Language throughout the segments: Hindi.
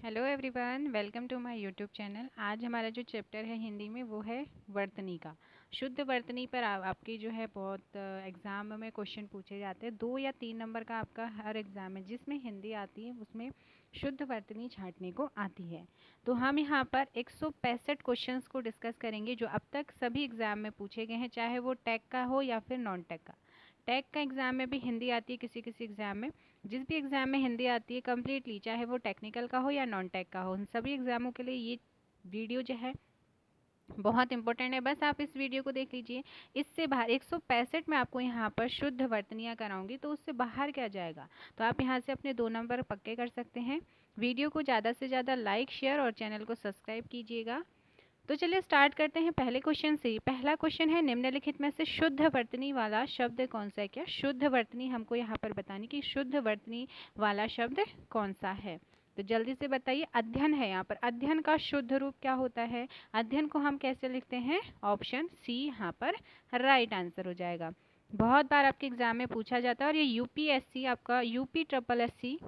Hello everyone, welcome to my YouTube channel. आज हमारा जो चैप्टर है हिंदी में वो है वर्तनी का। शुद्ध वर्तनी पर आपकी जो है बहुत एग्ज़ाम में क्वेश्चन पूछे जाते हैं। 2 या 3 नंबर का आपका हर एग्ज़ाम में जिसमें हिंदी आती है उसमें शुद्ध वर्तनी छाँटने को आती है। तो हम यहाँ पर 165 क्वेश्चंस को डिस्कस करेंगे जो अब तक सभी एग्ज़ाम में पूछे गए हैं, चाहे वो टेक का हो या फिर नॉन टेक का। टेक का एग्ज़ाम में भी हिंदी आती है, किसी किसी एग्ज़ाम में। जिस भी एग्ज़ाम में हिंदी आती है कम्प्लीटली, चाहे वो टेक्निकल का हो या नॉन टेक का हो, उन सभी एग्ज़ामों के लिए ये वीडियो जो है बहुत इंपॉर्टेंट है। बस आप इस वीडियो को देख लीजिए। इससे बाहर 165 में आपको यहाँ पर शुद्ध वर्तनियाँ कराऊंगी, तो उससे बाहर क्या जाएगा। तो आप यहाँ से अपने 2 नंबर पक्के कर सकते हैं। वीडियो को ज़्यादा से ज़्यादा लाइक, शेयर और चैनल को सब्सक्राइब कीजिएगा। तो चलिए स्टार्ट करते हैं पहले क्वेश्चन से। पहला क्वेश्चन है, निम्नलिखित में से शुद्ध वर्तनी वाला शब्द कौन सा है। क्या शुद्ध वर्तनी हमको यहाँ पर बतानी कि शुद्ध वर्तनी वाला शब्द कौन सा है। तो जल्दी से बताइए। अध्ययन है यहाँ पर। अध्ययन का शुद्ध रूप क्या होता है। अध्ययन को हम कैसे लिखते हैं। ऑप्शन सी यहाँ पर राइट आंसर हो जाएगा। बहुत बार आपके एग्जाम में पूछा जाता है और ये यूपीएससी आपका यूपी ट्रिपल एससी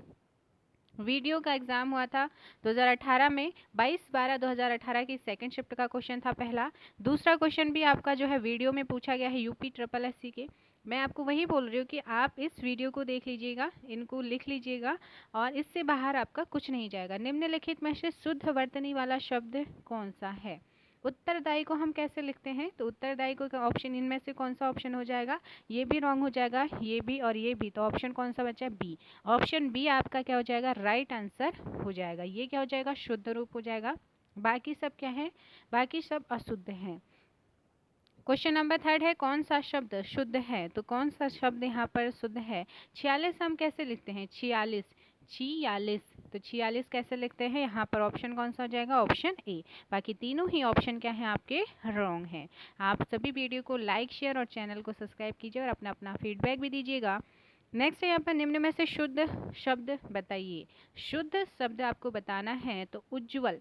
वीडियो का एग्ज़ाम हुआ था 2018 में। 22/12/2018 की सेकंड शिफ्ट का क्वेश्चन था पहला। दूसरा क्वेश्चन भी आपका जो है वीडियो में पूछा गया है यूपी ट्रिपल एससी के। मैं आपको वही बोल रही हूँ कि आप इस वीडियो को देख लीजिएगा, इनको लिख लीजिएगा और इससे बाहर आपका कुछ नहीं जाएगा। निम्नलिखित में से शुद्ध वर्तनी वाला शब्द कौन सा है। उत्तरदायी को हम कैसे लिखते हैं। तो उत्तरदायी को ऑप्शन इनमें से कौन सा ऑप्शन हो जाएगा। ये भी रॉन्ग हो जाएगा, ये भी और ये भी। तो ऑप्शन कौन सा बचा। बी। ऑप्शन बी आपका क्या हो जाएगा, राइट आंसर हो जाएगा। ये क्या हो जाएगा, शुद्ध रूप हो जाएगा। बाकी सब क्या है, बाकी सब अशुद्ध हैं। क्वेश्चन नंबर 3 है, कौन सा शब्द शुद्ध है। तो कौन सा शब्द यहाँ पर शुद्ध है। 46 हम कैसे लिखते हैं, 46 46। तो 46 कैसे लिखते हैं, यहाँ पर ऑप्शन कौन सा हो जाएगा, ऑप्शन ए। बाकी तीनों ही ऑप्शन क्या हैं आपके, रॉन्ग हैं। आप सभी वीडियो को लाइक, शेयर और चैनल को सब्सक्राइब कीजिए और अपना अपना फीडबैक भी दीजिएगा। नेक्स्ट है यहाँ पर, निम्न में से शुद्ध शब्द बताइए। शुद्ध शब्द आपको बताना है तो उज्ज्वल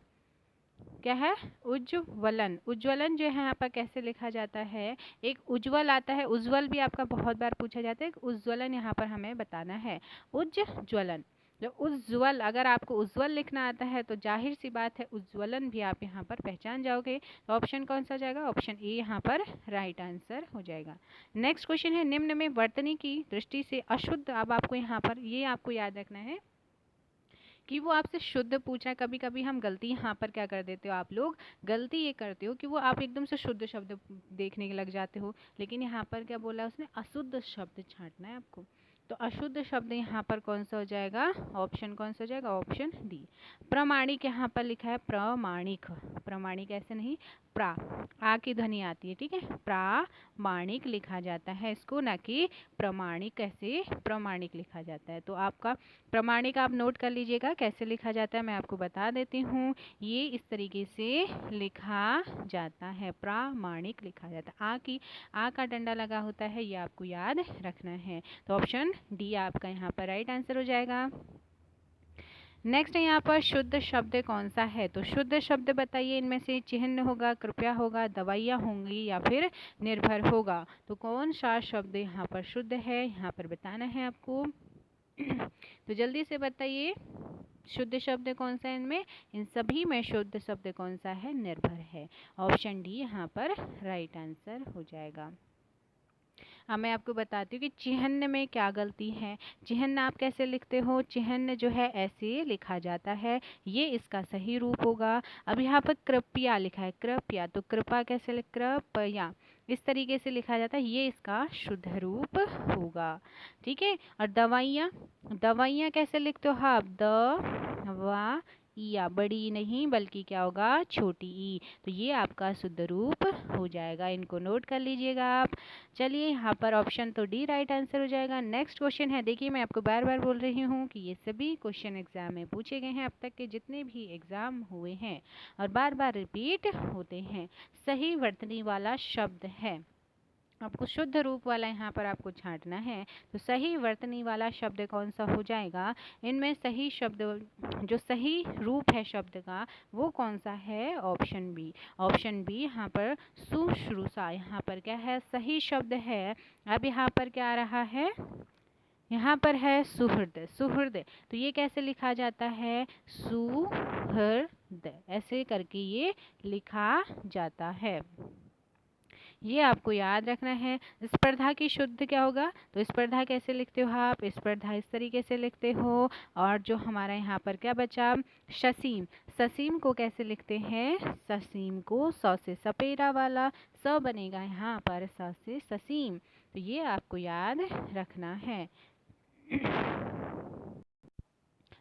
क्या है, उज्ज्वलन। उज्ज्वलन जो है यहाँ पर कैसे लिखा जाता है। एक उज्ज्वल आता है, उज्ज्वल भी आपका बहुत बार पूछा जाता है। उज्ज्वलन यहाँ पर हमें बताना है, उज्ज्वलन। जो उज्ज्वल, अगर आपको उज्ज्वल लिखना आता है तो जाहिर सी बात है उज्ज्वलन भी आप यहाँ पर पहचान जाओगे। तो ऑप्शन कौन सा जाएगा, ऑप्शन ए यहाँ पर राइट आंसर हो जाएगा। नेक्स्ट क्वेश्चन है, निम्न में वर्तनी की दृष्टि से अशुद्ध। अब आपको यहाँ पर ये आपको याद रखना है कि वो आपसे शुद्ध पूछा है। कभी कभी हम गलती यहाँ पर क्या कर देते हो, आप लोग गलती ये करते हो कि वो आप एकदम से शुद्ध शब्द देखने लग जाते हो। लेकिन यहाँ पर क्या बोला उसने, अशुद्ध शब्द छांटना है आपको। तो अशुद्ध शब्द यहाँ पर कौन सा हो जाएगा, ऑप्शन कौन सा हो जाएगा, ऑप्शन डी। प्रामाणिक यहाँ पर लिखा है, प्रामाणिक। प्रामाणिक ऐसे नहीं, प्रा आ की ध्वनि आती है, ठीक है। प्रामाणिक लिखा जाता है इसको, ना कि प्रमाणिक। ऐसे प्रमाणिक लिखा जाता है। तो आपका प्रमाणिक आप नोट कर लीजिएगा कैसे लिखा जाता है, मैं आपको बता देती हूँ। ये इस तरीके से लिखा जाता है, प्रामाणिक लिखा जाता है। आ का डंडा लगा होता है, ये आपको याद रखना है। तो ऑप्शन डी आपका यहाँ पर राइट आंसर हो जाएगा। नेक्स्ट है यहाँ पर, शुद्ध शब्द कौन सा है। तो शुद्ध शब्द बताइए, इनमें से चिन्ह होगा, कृपया होगा, दवाइयाँ होंगी या फिर निर्भर होगा। तो कौन सा शब्द यहाँ पर शुद्ध है, यहाँ पर बताना है आपको। तो जल्दी से बताइए, शुद्ध शब्द कौन सा है इनमें, इन सभी में शुद्ध शब्द कौन सा है, निर्भर है। ऑप्शन डी यहाँ पर राइट आंसर हो जाएगा। अब मैं आपको बताती हूँ कि चिह्न में क्या गलती है। चिह्न आप कैसे लिखते हो, चिह्न जो है ऐसे लिखा जाता है, ये इसका सही रूप होगा। अब यहाँ पर कृपया लिखा है, कृपया, तो कृपा कैसे लिख, कृपया इस तरीके से लिखा जाता है, ये इसका शुद्ध रूप होगा, ठीक है। और दवाइयाँ, दवाइयाँ कैसे लिखते हो आप, द या बड़ी ई नहीं बल्कि क्या होगा, छोटी ई। तो ये आपका शुद्ध रूप हो जाएगा, इनको नोट कर लीजिएगा आप। चलिए यहाँ पर ऑप्शन तो डी राइट आंसर हो जाएगा। नेक्स्ट क्वेश्चन है, देखिए मैं आपको बार बार बोल रही हूँ कि ये सभी क्वेश्चन एग्जाम में पूछे गए हैं, अब तक के जितने भी एग्जाम हुए हैं और बार बार रिपीट होते हैं। सही वर्तनी वाला शब्द है, आपको शुद्ध रूप वाला यहाँ पर आपको छांटना है। तो सही वर्तनी वाला शब्द कौन सा हो जाएगा, इनमें सही शब्द जो सही रूप है शब्द का वो कौन सा है, ऑप्शन बी। ऑप्शन बी यहाँ पर शुश्रूषा, यहाँ पर क्या है, सही शब्द है। अब यहाँ पर क्या आ रहा है, यहाँ पर है सुहृद, सुहृद, तो ये कैसे लिखा जाता है? सुहृद, ऐसे करके ये लिखा जाता है। ये आपको याद रखना है। स्पर्धा की शुद्ध क्या होगा? तो स्पर्धा कैसे लिखते हो आप? स्पर्धा इस तरीके से लिखते हो। और जो हमारा यहाँ पर क्या बचा? ससीम, ससीम को कैसे लिखते हैं? ससीम को स से सपेरा वाला स बनेगा यहाँ पर, स से ससीम। तो ये आपको याद रखना है।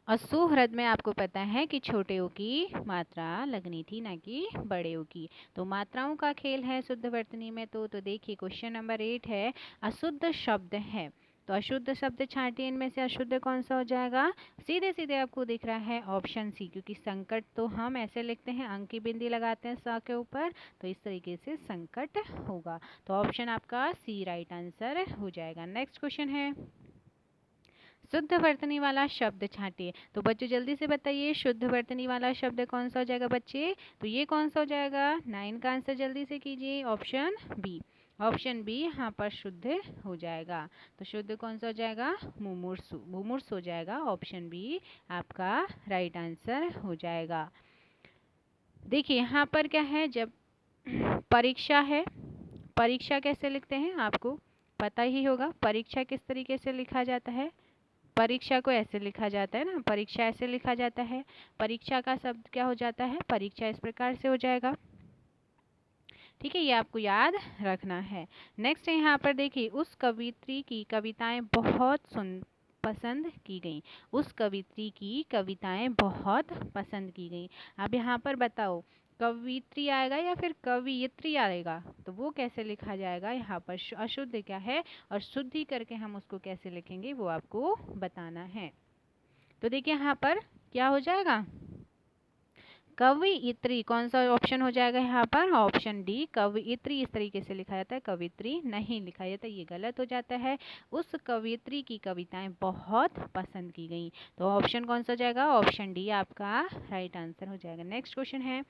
और सुहृद में आपको पता है कि छोटे ओ की मात्रा लगनी थी, ना कि बड़े ओ की। तो मात्राओं का खेल है शुद्ध वर्तनी में। तो देखिए क्वेश्चन नंबर 8 है, अशुद्ध शब्द है। तो अशुद्ध शब्द छांटिए, इनमें से अशुद्ध कौन सा हो जाएगा? सीधे सीधे आपको दिख रहा है ऑप्शन सी, क्योंकि संकट तो हम ऐसे लिखते हैं, अंक की बिंदी लगाते हैं स के ऊपर, तो इस तरीके से संकट होगा। तो ऑप्शन आपका सी राइट आंसर हो जाएगा। नेक्स्ट क्वेश्चन है, शुद्ध वर्तनी वाला शब्द छांटिए। तो बच्चों जल्दी से बताइए, शुद्ध वर्तनी वाला शब्द कौन सा हो जाएगा बच्चे? तो ये कौन सा हो जाएगा? 9 का आंसर जल्दी से कीजिए। ऑप्शन बी, ऑप्शन बी यहाँ पर शुद्ध हो जाएगा। तो शुद्ध कौन सा हो जाएगा? मुमूर्षु, मुमूर्षु हो जाएगा। ऑप्शन बी आपका राइट आंसर हो जाएगा। देखिए यहाँ पर क्या है, जब परीक्षा है, परीक्षा कैसे लिखते हैं आपको पता ही होगा। परीक्षा किस तरीके से लिखा जाता है? परीक्षा को ऐसे लिखा जाता है ना, परीक्षा ऐसे लिखा जाता है। परीक्षा का शब्द क्या हो जाता है? परीक्षा इस प्रकार से हो जाएगा। ठीक है, ये आपको याद रखना है। नेक्स्ट यहाँ पर देखिए, उस कवित्री की कविताएं बहुत पसंद की गई। उस कवित्री की कविताएं बहुत पसंद की गई। अब यहाँ पर बताओ, कवित्री आएगा या फिर कवियत्री आएगा? तो वो कैसे लिखा जाएगा? यहाँ पर अशुद्ध क्या है और शुद्धि करके हम उसको कैसे लिखेंगे वो आपको बताना है। तो देखिए यहाँ पर क्या हो जाएगा? कवियत्री, कौन सा ऑप्शन हो जाएगा यहाँ पर? ऑप्शन डी, कवियत्री इस तरीके से लिखा जाता है, कवित्री नहीं लिखा जाता, ये गलत हो जाता है। उस कवियत्री की कविताएं बहुत पसंद की गई। तो ऑप्शन कौन सा हो जाएगा? ऑप्शन डी आपका राइट आंसर हो जाएगा। नेक्स्ट क्वेश्चन है,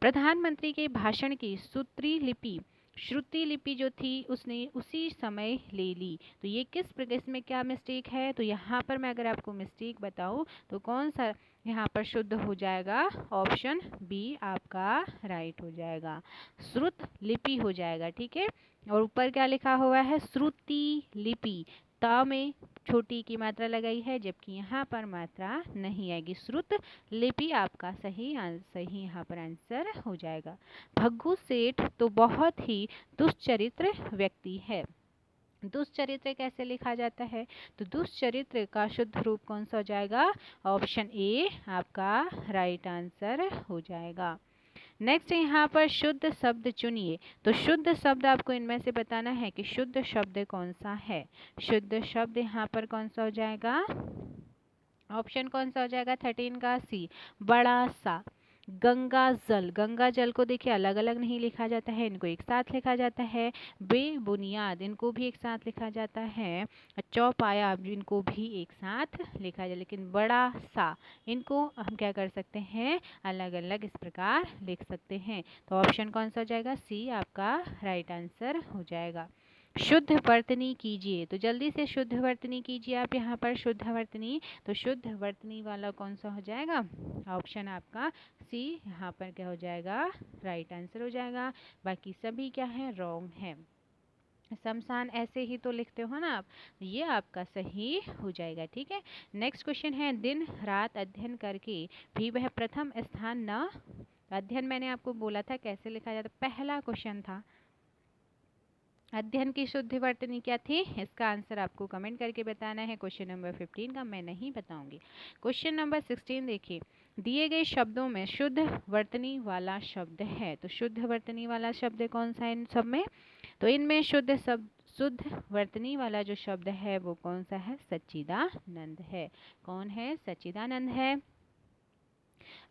प्रधानमंत्री के भाषण की सूत्री लिपि, श्रुति लिपि जो थी उसने उसी समय ले ली। तो ये किस प्रकार, इसमें क्या मिस्टेक है? तो यहाँ पर मैं अगर आपको मिस्टेक बताऊँ तो कौन सा यहाँ पर शुद्ध हो जाएगा? ऑप्शन बी आपका राइट हो जाएगा, श्रुत लिपि हो जाएगा। ठीक है, और ऊपर क्या लिखा हुआ है? श्रुति लिपि, त में छोटी की मात्रा लगाई है, जबकि यहाँ पर मात्रा नहीं आएगी। श्रुत लिपि आपका सही सही यहाँ पर आंसर हो जाएगा। भग्गू सेठ तो बहुत ही दुष्चरित्र व्यक्ति है। दुष्चरित्र कैसे लिखा जाता है? तो दुष्चरित्र का शुद्ध रूप कौन सा हो जाएगा? ऑप्शन ए आपका राइट आंसर हो जाएगा। नेक्स्ट यहाँ पर शुद्ध शब्द चुनिए। तो शुद्ध शब्द आपको इनमें से बताना है कि शुद्ध शब्द कौन सा है। शुद्ध शब्द यहाँ पर कौन सा हो जाएगा? ऑप्शन कौन सा हो जाएगा? 13 का सी, बड़ा सा। गंगा जल, गंगा जल को देखिए अलग अलग नहीं लिखा जाता है, इनको एक साथ लिखा जाता है। बेबुनियाद, इनको भी एक साथ लिखा जाता है। चौपाया, इनको भी एक साथ लिखा जाए, लेकिन बड़ा सा इनको हम क्या कर सकते हैं? अलग अलग इस प्रकार लिख सकते हैं। तो ऑप्शन कौन सा हो जाएगा? सी आपका राइट आंसर हो जाएगा। शुद्ध वर्तनी कीजिए। तो जल्दी से शुद्ध वर्तनी कीजिए आप यहाँ पर, शुद्ध वर्तनी। तो शुद्ध वर्तनी वाला कौन सा हो जाएगा? ऑप्शन आपका सी यहाँ पर क्या हो जाएगा? राइट आंसर हो जाएगा। बाकी सभी क्या है? रॉन्ग है। शमशान ऐसे ही तो लिखते हो ना आप, ये आपका सही हो जाएगा। ठीक है, नेक्स्ट क्वेश्चन है, दिन रात अध्ययन करके भी वह प्रथम स्थान न। अध्ययन मैंने आपको बोला था कैसे लिखा जाता, पहला क्वेश्चन था। अध्ययन की शुद्ध वर्तनी क्या थी? इसका आंसर आपको कमेंट करके बताना है। क्वेश्चन नंबर 15 का मैं नहीं बताऊंगी। क्वेश्चन नंबर 16 देखिए, दिए गए शब्दों में शुद्ध वर्तनी वाला शब्द है। तो शुद्ध वर्तनी वाला शब्द कौन सा है इन सब में? तो इनमें शुद्ध वर्तनी वाला जो शब्द है वो कौन सा है? सच्चिदानंद है। कौन है? सच्चिदानंद है।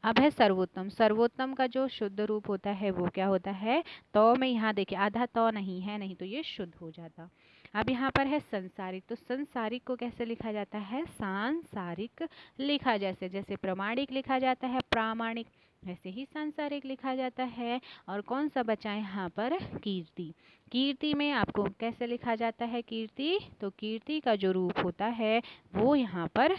अब है सर्वोत्तम। सर्वोत्तम का जो शुद्ध रूप होता है वो क्या होता है? तो में यहाँ देखिए आधा तो नहीं है, नहीं तो ये शुद्ध हो जाता। अब यहाँ पर है संसारिक। तो संसारिक को कैसे लिखा जाता है? सांसारिक लिखा, जैसे जैसे प्रमाणिक लिखा जाता है प्रामाणिक, ऐसे ही सांसारिक लिखा जाता है। और कौन सा बचा है यहाँ पर, कीर्ति। कीर्ति में आपको कैसे लिखा जाता है कीर्ति, तो कीर्ति का जो रूप होता है वो यहाँ पर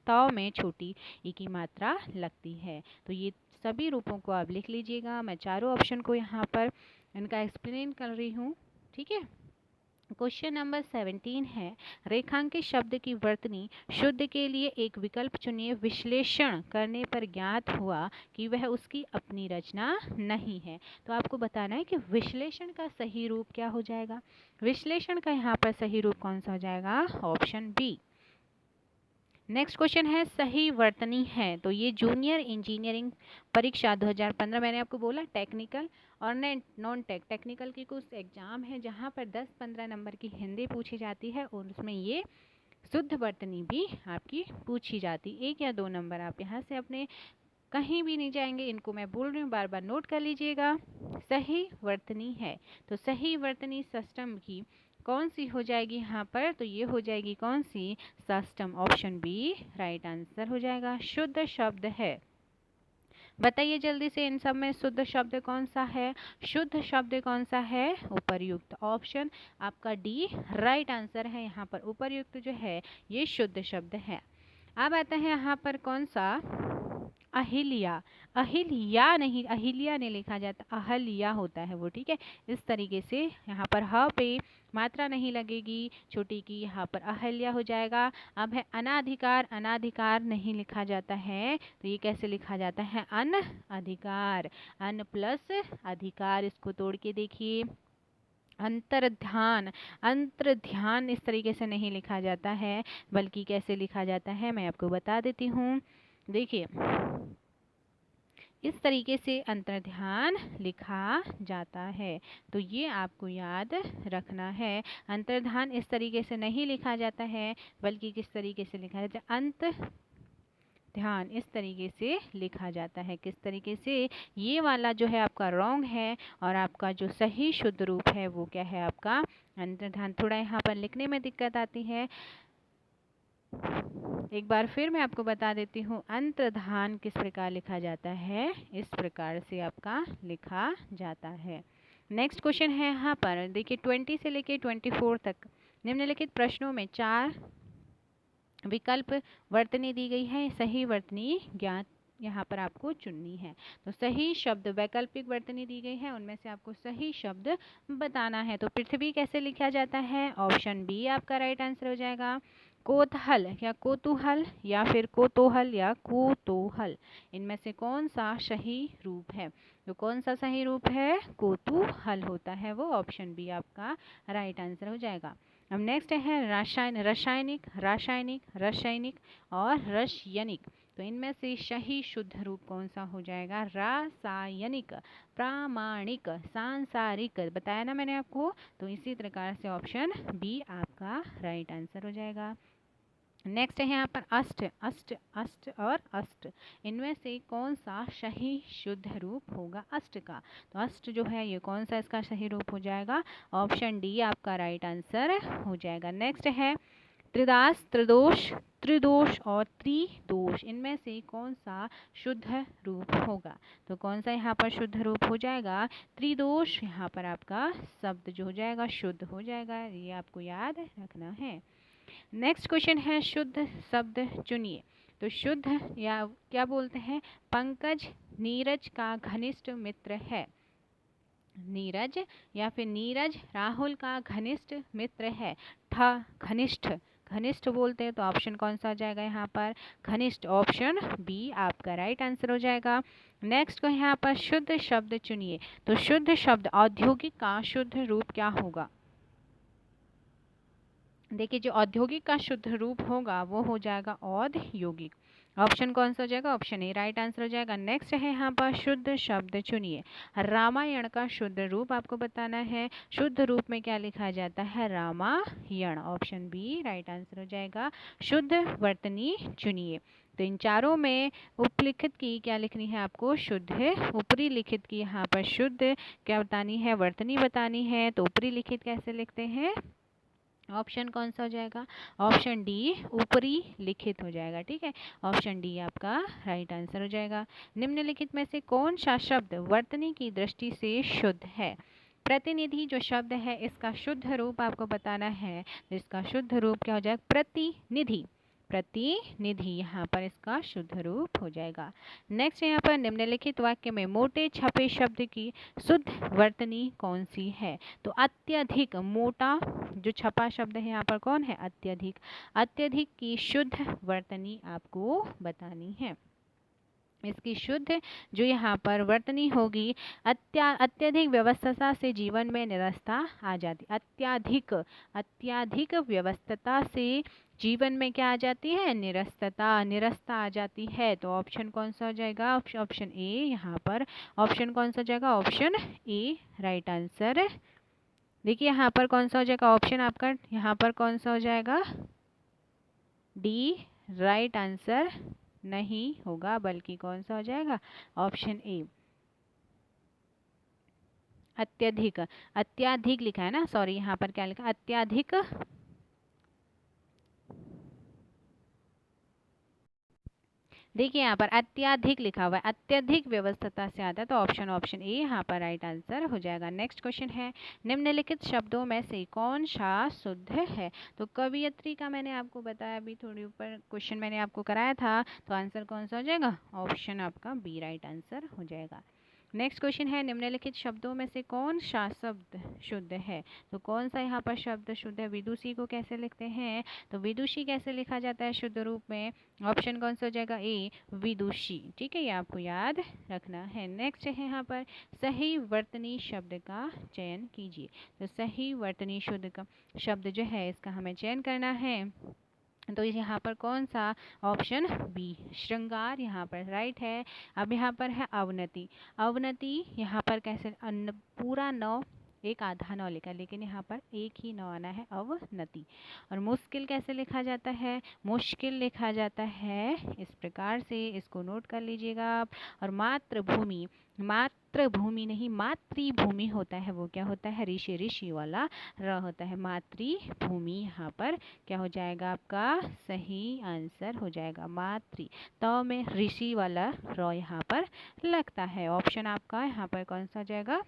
ताव में छोटी ई की मात्रा लगती है। तो ये सभी रूपों को आप लिख लीजिएगा। मैं चारों ऑप्शन को यहाँ पर इनका एक्सप्लेन कर रही हूँ, ठीक है। क्वेश्चन नंबर 17 है, रेखांकित शब्द की वर्तनी शुद्ध के लिए एक विकल्प चुनिए। विश्लेषण करने पर ज्ञात हुआ कि वह उसकी अपनी रचना नहीं है। तो आपको बताना है कि विश्लेषण का सही रूप क्या हो जाएगा। विश्लेषण का यहाँ पर सही रूप कौन सा हो जाएगा, ऑप्शन बी। नेक्स्ट क्वेश्चन है, सही वर्तनी है। तो ये जूनियर इंजीनियरिंग परीक्षा 2015, मैंने आपको बोला टेक्निकल और नॉन टेक्निकल की कुछ एग्जाम है जहाँ पर 10-15 नंबर की हिंदी पूछी जाती है और उसमें ये शुद्ध वर्तनी भी आपकी पूछी जाती। 1 या 2 नंबर आप यहाँ से अपने कहीं भी नहीं जाएंगे, इनको मैं बोल रही हूँ, बार बार नोट कर लीजिएगा। सही वर्तनी है, तो सही वर्तनी सिस्टम की कौन सी हो जाएगी यहाँ पर, तो ये हो जाएगी कौन सी, system, option B right answer हो जाएगा। शुद्ध शब्द है, बताइए जल्दी से इन सब में शुद्ध शब्द कौन सा है, शुद्ध शब्द कौन सा है, उपर्युक्त, ऑप्शन आपका डी राइट आंसर है। यहाँ पर उपर्युक्त जो है ये शुद्ध शब्द है। अब आता है यहाँ पर कौन सा, अहिल्या, अहिल्या नहीं, अहिल्या नहीं लिखा जाता, अहल्या होता है वो, ठीक है। इस तरीके से यहाँ पर ह पे मात्रा नहीं लगेगी छोटी की, यहाँ पर अहल्या हो जाएगा। अब है अनाधिकार, अनाधिकार नहीं लिखा जाता है, तो ये कैसे लिखा जाता है, अन अधिकार, अन प्लस अधिकार, इसको तोड़ के देखिए। अंतर्ध्यान, अंतर्ध्यान इस तरीके से नहीं लिखा जाता है, बल्कि कैसे लिखा जाता है मैं आपको बता देती हूँ। देखिए इस तरीके से अंतर्ध्यान लिखा जाता है, तो ये आपको याद रखना है। अंतर्ध्यान इस तरीके से नहीं लिखा जाता है, बल्कि किस तरीके से लिखा जाता है, अंत ध्यान इस तरीके से लिखा जाता है। किस तरीके से, ये वाला जो है आपका रॉन्ग है और आपका जो सही शुद्ध रूप है वो क्या है आपका अंतर्ध्यान। थोड़ा यहाँ पर लिखने में दिक्कत आती है, एक बार फिर मैं आपको बता देती हूँ। अंतर्धान किस प्रकार लिखा जाता है, इस प्रकार से आपका लिखा जाता है। नेक्स्ट क्वेश्चन है यहाँ पर, देखिए 20 से लेके 24 तक निम्नलिखित प्रश्नों में 4 विकल्प वर्तनी दी गई है। सही वर्तनी ज्ञात यहाँ पर आपको चुननी है। तो सही शब्द, वैकल्पिक वर्तनी दी गई है, उनमें से आपको सही शब्द बताना है। तो पृथ्वी कैसे लिखा जाता है, ऑप्शन बी आपका राइट आंसर हो जाएगा। कोतहल या कोतूहल या फिर कोतोहल या कोतोहल, इनमें से कौन सा सही रूप है, तो कौन सा सही रूप है, कोतूहल होता है वो, ऑप्शन बी आपका राइट आंसर हो जाएगा। अब नेक्स्ट है रासायनिक, रासायनिक, रासायनिक और रसायनिक, तो इनमें से सही शुद्ध रूप कौन सा हो जाएगा, रासायनिक, प्रामाणिक, सांसारिक, बताया ना मैंने आपको। तो इसी प्रकार से ऑप्शन बी आपका राइट आंसर हो जाएगा। नेक्स्ट है यहाँ पर अष्ट, अष्ट, अष्ट और अष्ट, इनमें से कौन सा सही शुद्ध रूप होगा अष्ट का, तो अष्ट जो है ये कौन सा इसका सही रूप हो जाएगा, ऑप्शन डी आपका राइट आंसर हो जाएगा। नेक्स्ट है त्रिदास, त्रिदोष, त्रिदोष और त्रिदोष, इनमें से कौन सा शुद्ध रूप होगा, तो कौन सा यहाँ पर शुद्ध रूप हो जाएगा, त्रिदोष यहाँ पर आपका शब्द जो हो जाएगा शुद्ध हो जाएगा, ये आपको याद रखना है। नेक्स्ट क्वेश्चन है, शुद्ध शब्द चुनिए। तो शुद्ध या क्या बोलते हैं, पंकज नीरज का घनिष्ठ मित्र है, नीरज या फिर नीरज राहुल का घनिष्ठ मित्र है, घनिष्ठ, घनिष्ठ बोलते हैं, तो ऑप्शन कौन सा हो जाएगा यहाँ पर, घनिष्ठ, ऑप्शन बी आपका राइट आंसर हो जाएगा। नेक्स्ट को यहाँ पर शुद्ध शब्द चुनिए। तो शुद्ध शब्द औद्योगिक का शुद्ध रूप क्या होगा, देखिए जो औद्योगिक का शुद्ध रूप होगा वो हो जाएगा औद्योगिक, ऑप्शन कौन सा हो जाएगा, ऑप्शन ए राइट आंसर हो जाएगा। नेक्स्ट है यहाँ पर शुद्ध शब्द चुनिए। रामायण का शुद्ध रूप आपको बताना है, शुद्ध रूप में क्या लिखा जाता है, Ramayana, option B right answer हो जाएगा। शुद्ध वर्तनी चुनिए। तो इन चारों में उपलिखित की क्या लिखनी है आपको, शुद्ध, ऊपरी लिखित की यहाँ पर शुद्ध क्या बतानी है, वर्तनी बतानी है। तो ऊपरी लिखित कैसे लिखते हैं, ऑप्शन कौन सा हो जाएगा? ऑप्शन डी ऊपरी लिखित हो जाएगा। ठीक है, ऑप्शन डी आपका राइट आंसर हो जाएगा। निम्नलिखित में से कौन सा शब्द वर्तनी की दृष्टि से शुद्ध है? प्रतिनिधि जो शब्द है इसका शुद्ध रूप आपको बताना है, तो इसका शुद्ध रूप क्या हो जाएगा? प्रतिनिधि। प्रतिनिधि यहाँ पर इसका शुद्ध रूप हो जाएगा। नेक्स्ट यहाँ पर निम्नलिखित वाक्य में मोटे छपे शब्द की शुद्ध वर्तनी कौन सी है? तो अत्यधिक, मोटा जो छपा शब्द है यहाँ पर कौन है? अत्यधिक। अत्यधिक की शुद्ध वर्तनी आपको बतानी है। इसकी शुद्ध जो यहाँ पर वर्तनी होगी, अत्यधिक व्यवस्थता से जीवन में निरस्ता आ जाती। अत्यधिक व्यवस्थता से जीवन में क्या आ जाती है? निरस्ता आ जाती है। तो ऑप्शन कौन सा हो जाएगा? ऑप्शन ए यहाँ पर। ऑप्शन कौन सा हो जाएगा? Option A right answer. देखिए यहाँ पर कौन सा हो जाएगा ऑप्शन आपका? यहाँ पर कौन सा हो जाएगा? डी राइट आंसर नहीं होगा, बल्कि कौन सा हो जाएगा? ऑप्शन ए अत्यधिक। अत्याधिक लिखा है ना, सॉरी यहाँ पर क्या लिखा? अत्याधिक। देखिए यहाँ पर अत्याधिक लिखा हुआ है, अत्यधिक व्यवस्थता से आता है, तो ऑप्शन ए यहाँ पर राइट आंसर हो जाएगा। नेक्स्ट क्वेश्चन है, निम्नलिखित शब्दों में से कौन सा शुद्ध है? तो कवियत्री का मैंने आपको बताया, अभी थोड़ी ऊपर क्वेश्चन मैंने आपको कराया था, तो आंसर कौन सा हो जाएगा? ऑप्शन आपका बी राइट आंसर हो जाएगा। नेक्स्ट क्वेश्चन है, निम्नलिखित शब्दों में से कौन सा शब्द शुद्ध है? तो कौन सा यहाँ पर शब्द शुद्ध है? विदुषी को कैसे लिखते हैं? तो विदुषी कैसे लिखा जाता है शुद्ध रूप में? ऑप्शन कौन सा हो जाएगा? ए विदुषी। ठीक है, ये आपको याद रखना है। नेक्स्ट है यहाँ पर, सही वर्तनी शब्द का चयन कीजिए। तो सही वर्तनी शुद्ध का शब्द जो है इसका हमें चयन करना है, तो यहाँ पर कौन सा? ऑप्शन बी श्रृंगार यहाँ पर राइट है। अब यहाँ पर है अवनति। अवनति यहाँ पर कैसे? पूरा नौ, एक आधा नौ लिखा, लेकिन यहाँ पर एक ही नौ आना है, अवनति। और मुश्किल कैसे लिखा जाता है? मुश्किल लिखा जाता है इस प्रकार से, इसको नोट कर लीजिएगा आप। और मातृभूमि, मातृभूमि नहीं मातृभूमि होता है, वो क्या होता है? ऋषि वाला र होता है, मातृभूमि। यहाँ पर क्या हो जाएगा आपका? सही आंसर हो जाएगा मातृ। तो में ऋषि वाला र यहाँ पर लगता है। ऑप्शन आपका यहाँ पर कौन सा हो जाएगा?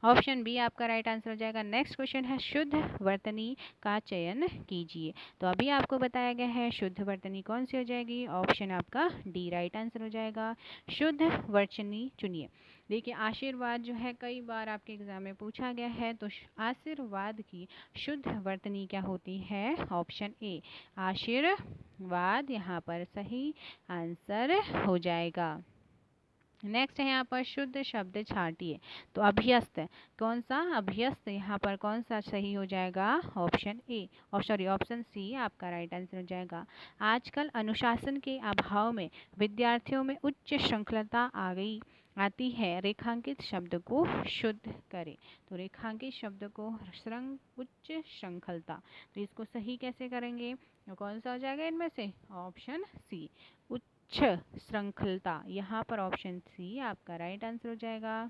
ऑप्शन बी आपका राइट आंसर हो जाएगा। नेक्स्ट क्वेश्चन है, शुद्ध वर्तनी का चयन कीजिए। तो अभी आपको बताया गया है शुद्ध वर्तनी कौन सी हो जाएगी? ऑप्शन आपका डी राइट आंसर हो जाएगा। शुद्ध वर्तनी चुनिए। देखिए आशीर्वाद जो है कई बार आपके एग्जाम में पूछा गया है, तो आशीर्वाद की शुद्ध वर्तनी क्या होती है? ऑप्शन ए आशीर्वाद यहाँ पर सही आंसर हो जाएगा। नेक्स्ट है यहाँ पर, शुद्ध शब्द छांटिए। तो अभ्यस्त, कौन सा? अभ्यस्त यहाँ पर कौन सा सही हो जाएगा? ऑप्शन ए, और सॉरी ऑप्शन सी आपका राइट आंसर हो जाएगा। आजकल अनुशासन के अभाव में विद्यार्थियों में उच्च श्रृंखलता आती है, रेखांकित शब्द को शुद्ध करें। तो रेखांकित शब्द को उच्च श्रृंखलता, तो इसको सही कैसे करेंगे? तो कौन सा हो जाएगा इनमें से? ऑप्शन सी उच्च श्रृंखलता, यहाँ पर ऑप्शन सी आपका राइट आंसर हो जाएगा।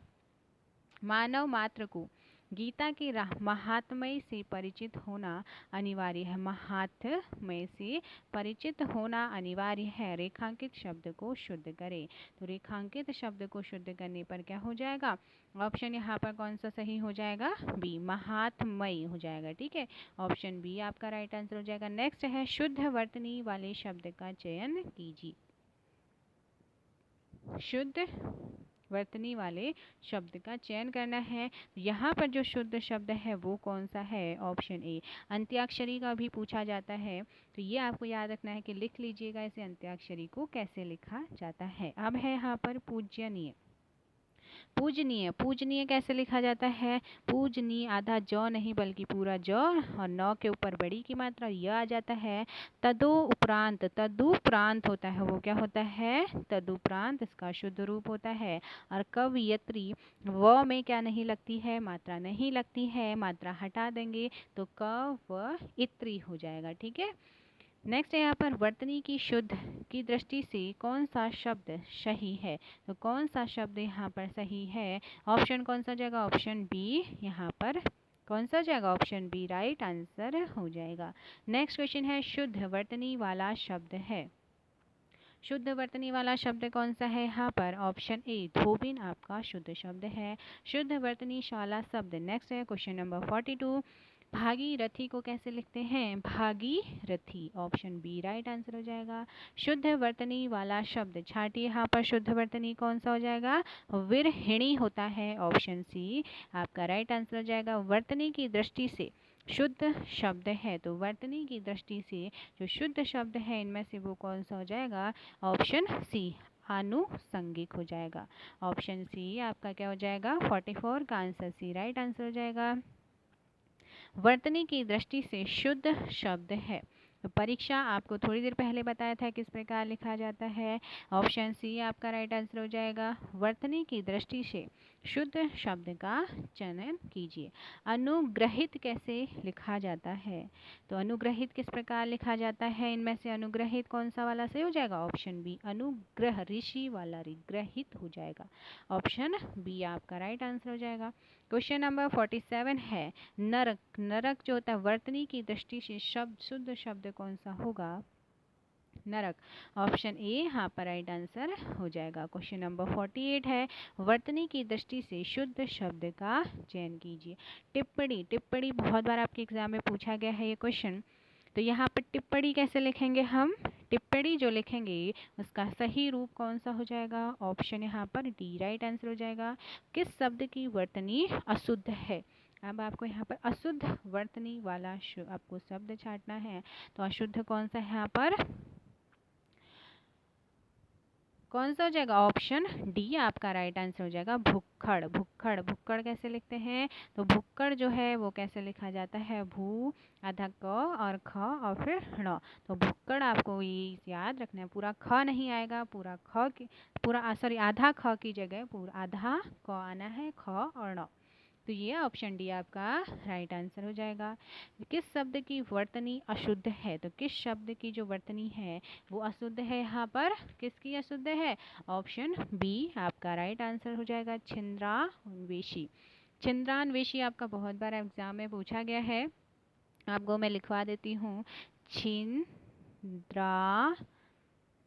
मानव मात्र को गीता के महात्म्य से परिचित होना अनिवार्य है। महात्म्य से परिचित होना अनिवार्य है, रेखांकित शब्द को शुद्ध करें। तो रेखांकित शब्द को शुद्ध करने पर क्या हो जाएगा? ऑप्शन यहाँ पर कौन सा सही हो जाएगा? बी महात्म्य हो जाएगा। ठीक है, ऑप्शन बी आपका राइट आंसर हो जाएगा। नेक्स्ट है, शुद्ध वर्तनी वाले शब्द का चयन कीजिए। शुद्ध वर्तनी वाले शब्द का चयन करना है। यहाँ पर जो शुद्ध शब्द है वो कौन सा है? ऑप्शन ए अंत्याक्षरी का भी पूछा जाता है, तो ये आपको याद रखना है कि लिख लीजिएगा इसे, अंत्याक्षरी को कैसे लिखा जाता है। अब है यहाँ पर पूजनीय। पूजनीय, पूजनीय कैसे लिखा जाता है? पूजनीय आधा जौ नहीं बल्कि पूरा जौ, और नौ के ऊपर बड़ी की मात्रा य आ जाता है। तदुपरांत, तदुपरांत होता है, वो क्या होता है? तदुपरांत, इसका शुद्ध रूप होता है। और कवयित्री, व में क्या नहीं लगती है? मात्रा नहीं लगती है, मात्रा हटा देंगे तो कवयित्री हो जाएगा। ठीक है, नेक्स्ट है यहाँ पर, वर्तनी की शुद्ध की दृष्टि से कौन सा शब्द सही है? तो कौन सा शब्द यहाँ पर सही है? ऑप्शन कौन सा जाएगा? ऑप्शन बी यहाँ पर कौन सा हो जाएगा? ऑप्शन बी राइट आंसर हो जाएगा। नेक्स्ट क्वेश्चन है शुद्ध वर्तनी वाला शब्द है। शुद्ध वर्तनी वाला शब्द कौन सा है यहाँ पर? ऑप्शन ए धोबिन आपका शुद्ध शब्द है। शुद्ध वर्तनी वाला शब्द। नेक्स्ट है क्वेश्चन नंबर 42। भागीरथी को कैसे लिखते हैं? Bhagirathi. Option B right answer हो जाएगा। शुद्ध वर्तनी वाला शब्द छाटिए यहाँ पर शुद्ध वर्तनी कौन सा हो जाएगा? विरहिणी होता है। ऑप्शन सी आपका राइट आंसर हो जाएगा। वर्तनी की दृष्टि से शुद्ध शब्द है, तो वर्तनी की दृष्टि से जो शुद्ध शब्द है इनमें से वो कौन सा हो जाएगा? ऑप्शन सी आनुषंगिक हो जाएगा। ऑप्शन सी आपका क्या हो जाएगा? 44 का आंसर सी राइट आंसर हो जाएगा। वर्तनी की दृष्टि से शुद्ध शब्द है, तो परीक्षा आपको थोड़ी देर पहले बताया था किस प्रकार लिखा जाता है। ऑप्शन सी आपका राइट आंसर हो जाएगा। वर्तनी की दृष्टि से शुद्ध शब्द का चयन कीजिए। अनुग्रहित कैसे लिखा जाता है? तो अनुग्रहित किस प्रकार लिखा जाता है? इनमें से अनुग्रहित कौन सा वाला सही हो जाएगा? ऑप्शन बी अनुग्रह ऋषि वाला ग्रहित हो जाएगा। ऑप्शन बी आपका राइट आंसर हो जाएगा। क्वेश्चन नंबर 47 है नरक। नरक जो होता है वर्तनी की दृष्टि से शब्द शुद्ध शब्द कौन सा होगा? नरक। ऑप्शन ए यहाँ पर राइट आंसर हो जाएगा। क्वेश्चन नंबर 48 है वर्तनी की दृष्टि से शुद्ध शब्द का चयन कीजिए। टिप्पणी। टिप्पणी बहुत बार आपके एग्जाम में पूछा गया है ये क्वेश्चन, तो यहाँ पर टिप्पणी कैसे लिखेंगे हम? टिप्पणी जो लिखेंगे उसका सही रूप कौन सा हो जाएगा? ऑप्शन यहाँ पर डी राइट आंसर हो जाएगा। किस शब्द की वर्तनी अशुद्ध है? अब आपको यहाँ पर अशुद्ध वर्तनी वाला आपको शब्द छांटना है, तो अशुद्ध कौन सा है यहाँ पर? कौन सा हो जाएगा? ऑप्शन डी आपका राइट आंसर हो जाएगा। भुक्खड़। भुक्खड़। भुक्कड़ कैसे लिखते हैं? तो भुक्कड़ जो है वो कैसे लिखा जाता है? भू आधा क और ख और फिर ण। तो भुक्कड़ आपको ये याद रखना है, पूरा ख नहीं आएगा, पूरा ख की पूरा सॉरी आधा ख की जगह पूरा आधा क आना है, ख और ण। तो ये ऑप्शन डी आपका राइट आंसर हो जाएगा। किस शब्द की वर्तनी अशुद्ध है? तो किस शब्द की जो वर्तनी है वो अशुद्ध है यहाँ पर? किसकी अशुद्ध है? ऑप्शन बी आपका राइट आंसर हो जाएगा। छिंद्रान्वेषी। छिंद्रान्वेषी आपका बहुत बार एग्जाम में पूछा गया है, आपको मैं लिखवा देती हूँ। छिंद्रा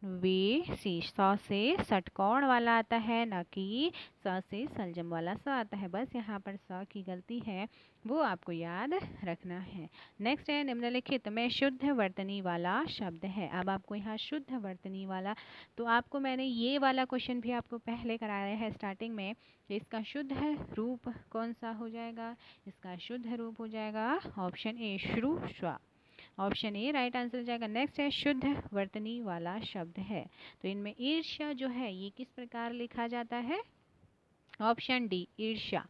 वे सी स से षटकोण वाला आता है, ना कि स से सलजम वाला स आता है। बस यहाँ पर स की गलती है, वो आपको याद रखना है। नेक्स्ट है निम्नलिखित में शुद्ध वर्तनी वाला शब्द है। अब आपको यहाँ शुद्ध वर्तनी वाला, तो आपको मैंने ये वाला क्वेश्चन भी आपको पहले कराया है स्टार्टिंग में। इसका शुद्ध रूप कौन सा हो जाएगा? इसका शुद्ध रूप हो जाएगा ऑप्शन ए श्रु श्वा। ऑप्शन ए राइट आंसर हो जाएगा। नेक्स्ट है शुद्ध वर्तनी वाला शब्द है, तो इनमें ईर्ष्या जो है ये किस प्रकार लिखा जाता है? ऑप्शन डी ईर्ष्या।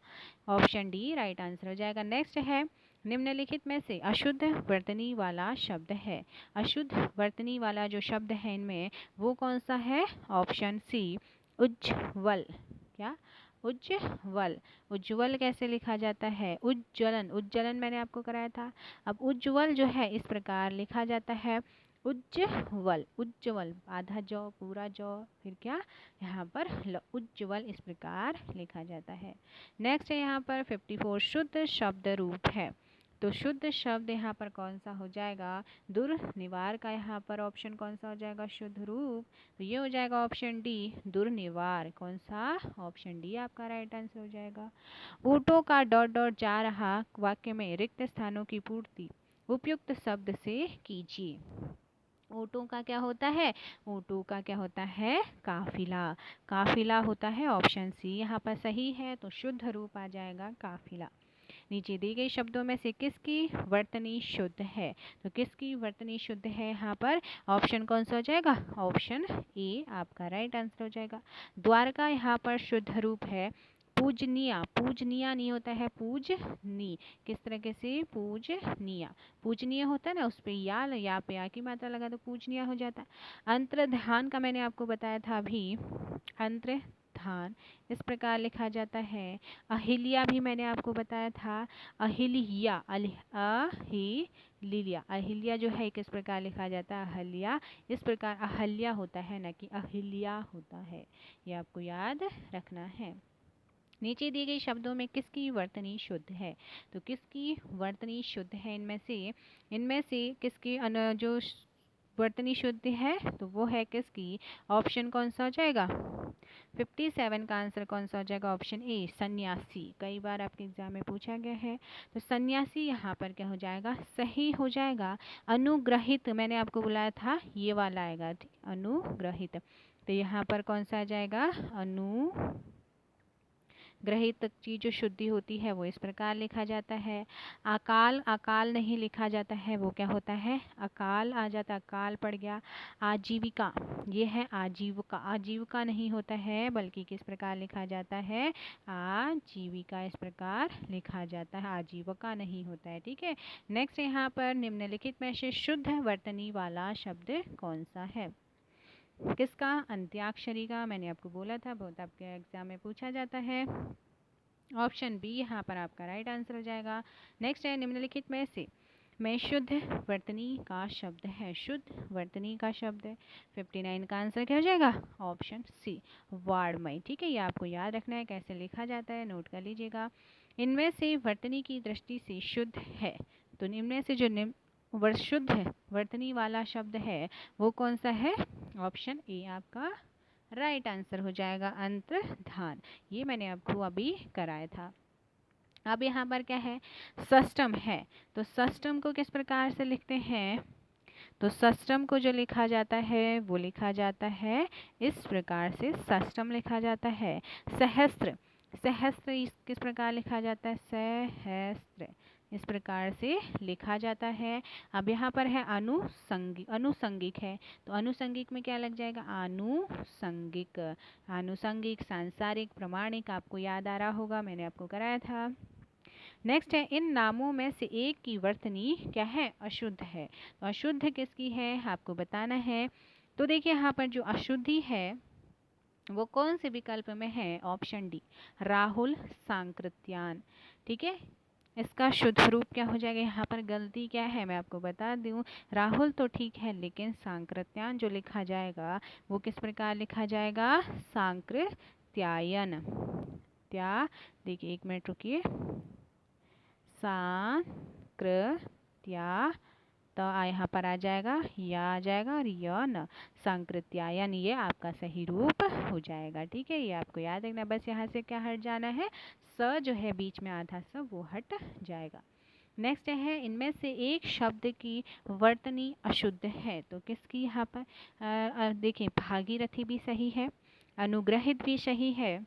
ऑप्शन डी राइट आंसर हो जाएगा। नेक्स्ट है निम्नलिखित में से अशुद्ध वर्तनी वाला शब्द है। अशुद्ध वर्तनी वाला जो शब्द है इनमें वो कौन सा है? ऑप्शन सी उज्ज्वल। क्या? उज्ज्वल। उज्ज्वल कैसे लिखा जाता है? उज्ज्वलन। उज्ज्वलन मैंने आपको कराया था। अब उज्ज्वल जो है इस प्रकार लिखा जाता है उज्ज्वल। उज्ज्वल आधा जौ पूरा जौ फिर क्या यहाँ पर उज्ज्वल इस प्रकार लिखा जाता है। नेक्स्ट है यहाँ पर 54 शुद्ध शब्द रूप है, तो शुद्ध शब्द यहाँ पर कौन सा हो जाएगा? दुर्निवार का यहाँ पर ऑप्शन कौन सा हो जाएगा शुद्ध रूप? तो ये हो जाएगा ऑप्शन डी दुर्निवार। कौन सा? ऑप्शन डी आपका राइट आंसर हो जाएगा। ऊँटों का डॉट डॉट जा रहा वाक्य में रिक्त स्थानों की पूर्ति उपयुक्त शब्द से कीजिए। ऊँटों का क्या होता है? ऊँटों का क्या होता है? काफिला। काफिला होता है। ऑप्शन सी यहाँ पर सही है, तो शुद्ध रूप आ जाएगा काफिला। नीचे दी गई शब्दों में से किसकी वर्तनी शुद्ध है? तो किसकी वर्तनी शुद्ध है यहाँ पर? ऑप्शन कौन सा हो जाएगा? ऑप्शन ए आपका राइट आंसर हो जाएगा। द्वारका यहाँ पर शुद्ध रूप है पूजनिया। पूजनिया नहीं होता है पूजनी। किस तरीके से? पूजनिया। पूजनीय होता है ना, उस पे या पे आ की मात्रा लगा तो पूजनीय हो जाता है। अंतर्धान का मैंने आपको बताया था अभी, अंतर्धान इस प्रकार लिखा जाता है। अहिल्या भी मैंने आपको बताया था, अहिल्या अहिल्या। अहिल्या जो है किस प्रकार लिखा जाता है? अहल्या। इस प्रकार अहल्या होता है, ना कि अहिल्या होता है, ये आपको याद रखना है। नीचे दिए गए शब्दों में किसकी वर्तनी शुद्ध है? तो किसकी वर्तनी शुद्ध है इनमें से किसकी जो वर्तनी शुद्ध है तो वो है किसकी? ऑप्शन कौन सा हो जाएगा? 57 का आंसर कौन सा हो जाएगा? ऑप्शन ए सन्यासी। कई बार आपके एग्जाम में पूछा गया है, तो सन्यासी यहाँ पर क्या हो जाएगा? सही हो जाएगा। अनुग्रहित मैंने आपको बुलाया था, ये वाला आएगा, अनुग्रहित। तो यहाँ पर कौन सा आ जाएगा? ग्रहित की जो शुद्धि होती है वो इस प्रकार लिखा जाता है। अकाल, अकाल नहीं लिखा जाता है, वो क्या होता है? अकाल आ जाता, अकाल पड़ गया। आजीविका, ये है आजीविका, आजीविका नहीं होता है, बल्कि किस प्रकार लिखा जाता है? आजीविका इस प्रकार लिखा जाता है, आजीविका नहीं होता है। ठीक है। नेक्स्ट यहाँ पर निम्नलिखित में से शुद्ध वर्तनी वाला शब्द कौन सा है? किसका? अंत्याक्षरी का। मैंने आपको बोला था, बहुत आपके एग्जाम में पूछा जाता है। ऑप्शन बी यहाँ पर आपका राइट आंसर हो जाएगा। नेक्स्ट है निम्नलिखित में शुद्ध वर्तनी का शब्द है, शुद्ध वर्तनी का शब्द है। 59 का आंसर क्या हो जाएगा? ऑप्शन सी वाड़मय। ठीक है, ये आपको याद रखना है कैसे लिखा जाता है, नोट कर लीजिएगा। इनमें से वर्तनी की दृष्टि से शुद्ध है, तो इनमें से जो शुद्ध वर्तनी वाला शब्द है वो कौन सा है? ऑप्शन ए आपका राइट आंसर हो जाएगा, अंतर्धान। ये मैंने आपको अभी कराया था। अब यहाँ पर क्या है? सष्टम है, तो सष्टम को किस प्रकार से लिखते हैं? तो सष्टम को जो लिखा जाता है वो लिखा जाता है इस प्रकार से, सष्टम लिखा जाता है। सहस्त्र, सहस्त्र किस प्रकार लिखा जाता है? सहस्त्र इस प्रकार से लिखा जाता है। अब यहाँ पर है अनुसंगिक, अनुसंगिक है, तो अनुसंगिक में क्या लग जाएगा? आनुसंगिक, आनुसंगिक, सांसारिक, प्रमाणिक, आपको याद आ रहा होगा, मैंने आपको कराया था। नेक्स्ट है इन नामों में से एक की वर्तनी क्या है? अशुद्ध है। तो अशुद्ध किसकी है आपको बताना है। तो देखिए यहाँ पर जो अशुद्धि है वो कौन से विकल्प में है? Option D Rahul Sankrityayan. ठीक है, इसका शुद्ध रूप क्या हो जाएगा? यहाँ पर गलती क्या है मैं आपको बता दूं, राहुल तो ठीक है, लेकिन सांकृत्यान जो लिखा जाएगा वो किस प्रकार लिखा जाएगा? सांकृत्यायन। देखिए एक मिनट रुकिए, सांकृत्या, तो यहाँ पर आ जाएगा, या आ जाएगा, और य न, संकृत्यायन, ये आपका सही रूप हो जाएगा। ठीक है, ये आपको याद रखना। बस यहाँ से क्या हट जाना है? स जो है बीच में आधा स वो हट जाएगा। नेक्स्ट है इनमें से एक शब्द की वर्तनी अशुद्ध है, तो किसकी यहाँ पर? देखिए भागीरथी भी सही है, अनुग्रहित भी सही है,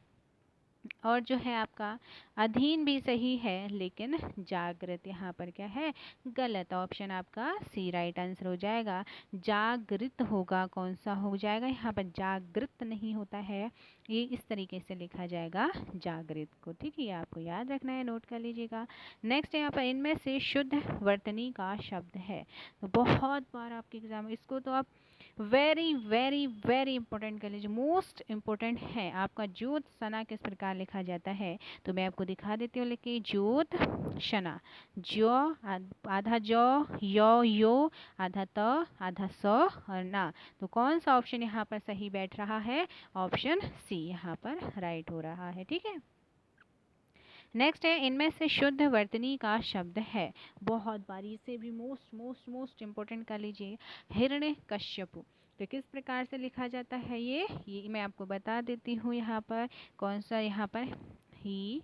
और जो है आपका अधीन भी सही है, लेकिन जागृत यहाँ पर क्या है? गलत। ऑप्शन आपका सी राइट आंसर हो जाएगा। जागृत होगा, कौन सा हो जाएगा? यहाँ पर जागृत नहीं होता है, ये इस तरीके से लिखा जाएगा जागृत को। ठीक है, ये आपको याद रखना है, नोट कर लीजिएगा। नेक्स्ट यहाँ पर इनमें से शुद्ध वर्तनी का शब्द है, तो बहुत बार आपके एग्जाम, इसको तो आप वेरी वेरी वेरी इंपॉर्टेंट कर लीजिए, मोस्ट इम्पोर्टेंट है आपका। ज्योत सना किस प्रकार लिखा जाता है? तो मैं आपको दिखा देती हूँ, लिखिए ज्योत शना, ज्यो आधा जौ, यो आधा त, आधा स और ना, तो कौन सा ऑप्शन यहाँ पर सही बैठ रहा है? ऑप्शन सी यहाँ पर राइट हो रहा है। ठीक है, नेक्स्ट है इनमें से शुद्ध वर्तनी का शब्द है, बहुत बारी से भी मोस्ट मोस्ट मोस्ट इम्पोर्टेंट कर लीजिए, हिरण्यकश्यपु। तो किस प्रकार से लिखा जाता है ये मैं आपको बता देती हूँ। यहाँ पर कौन सा, यहाँ पर ही,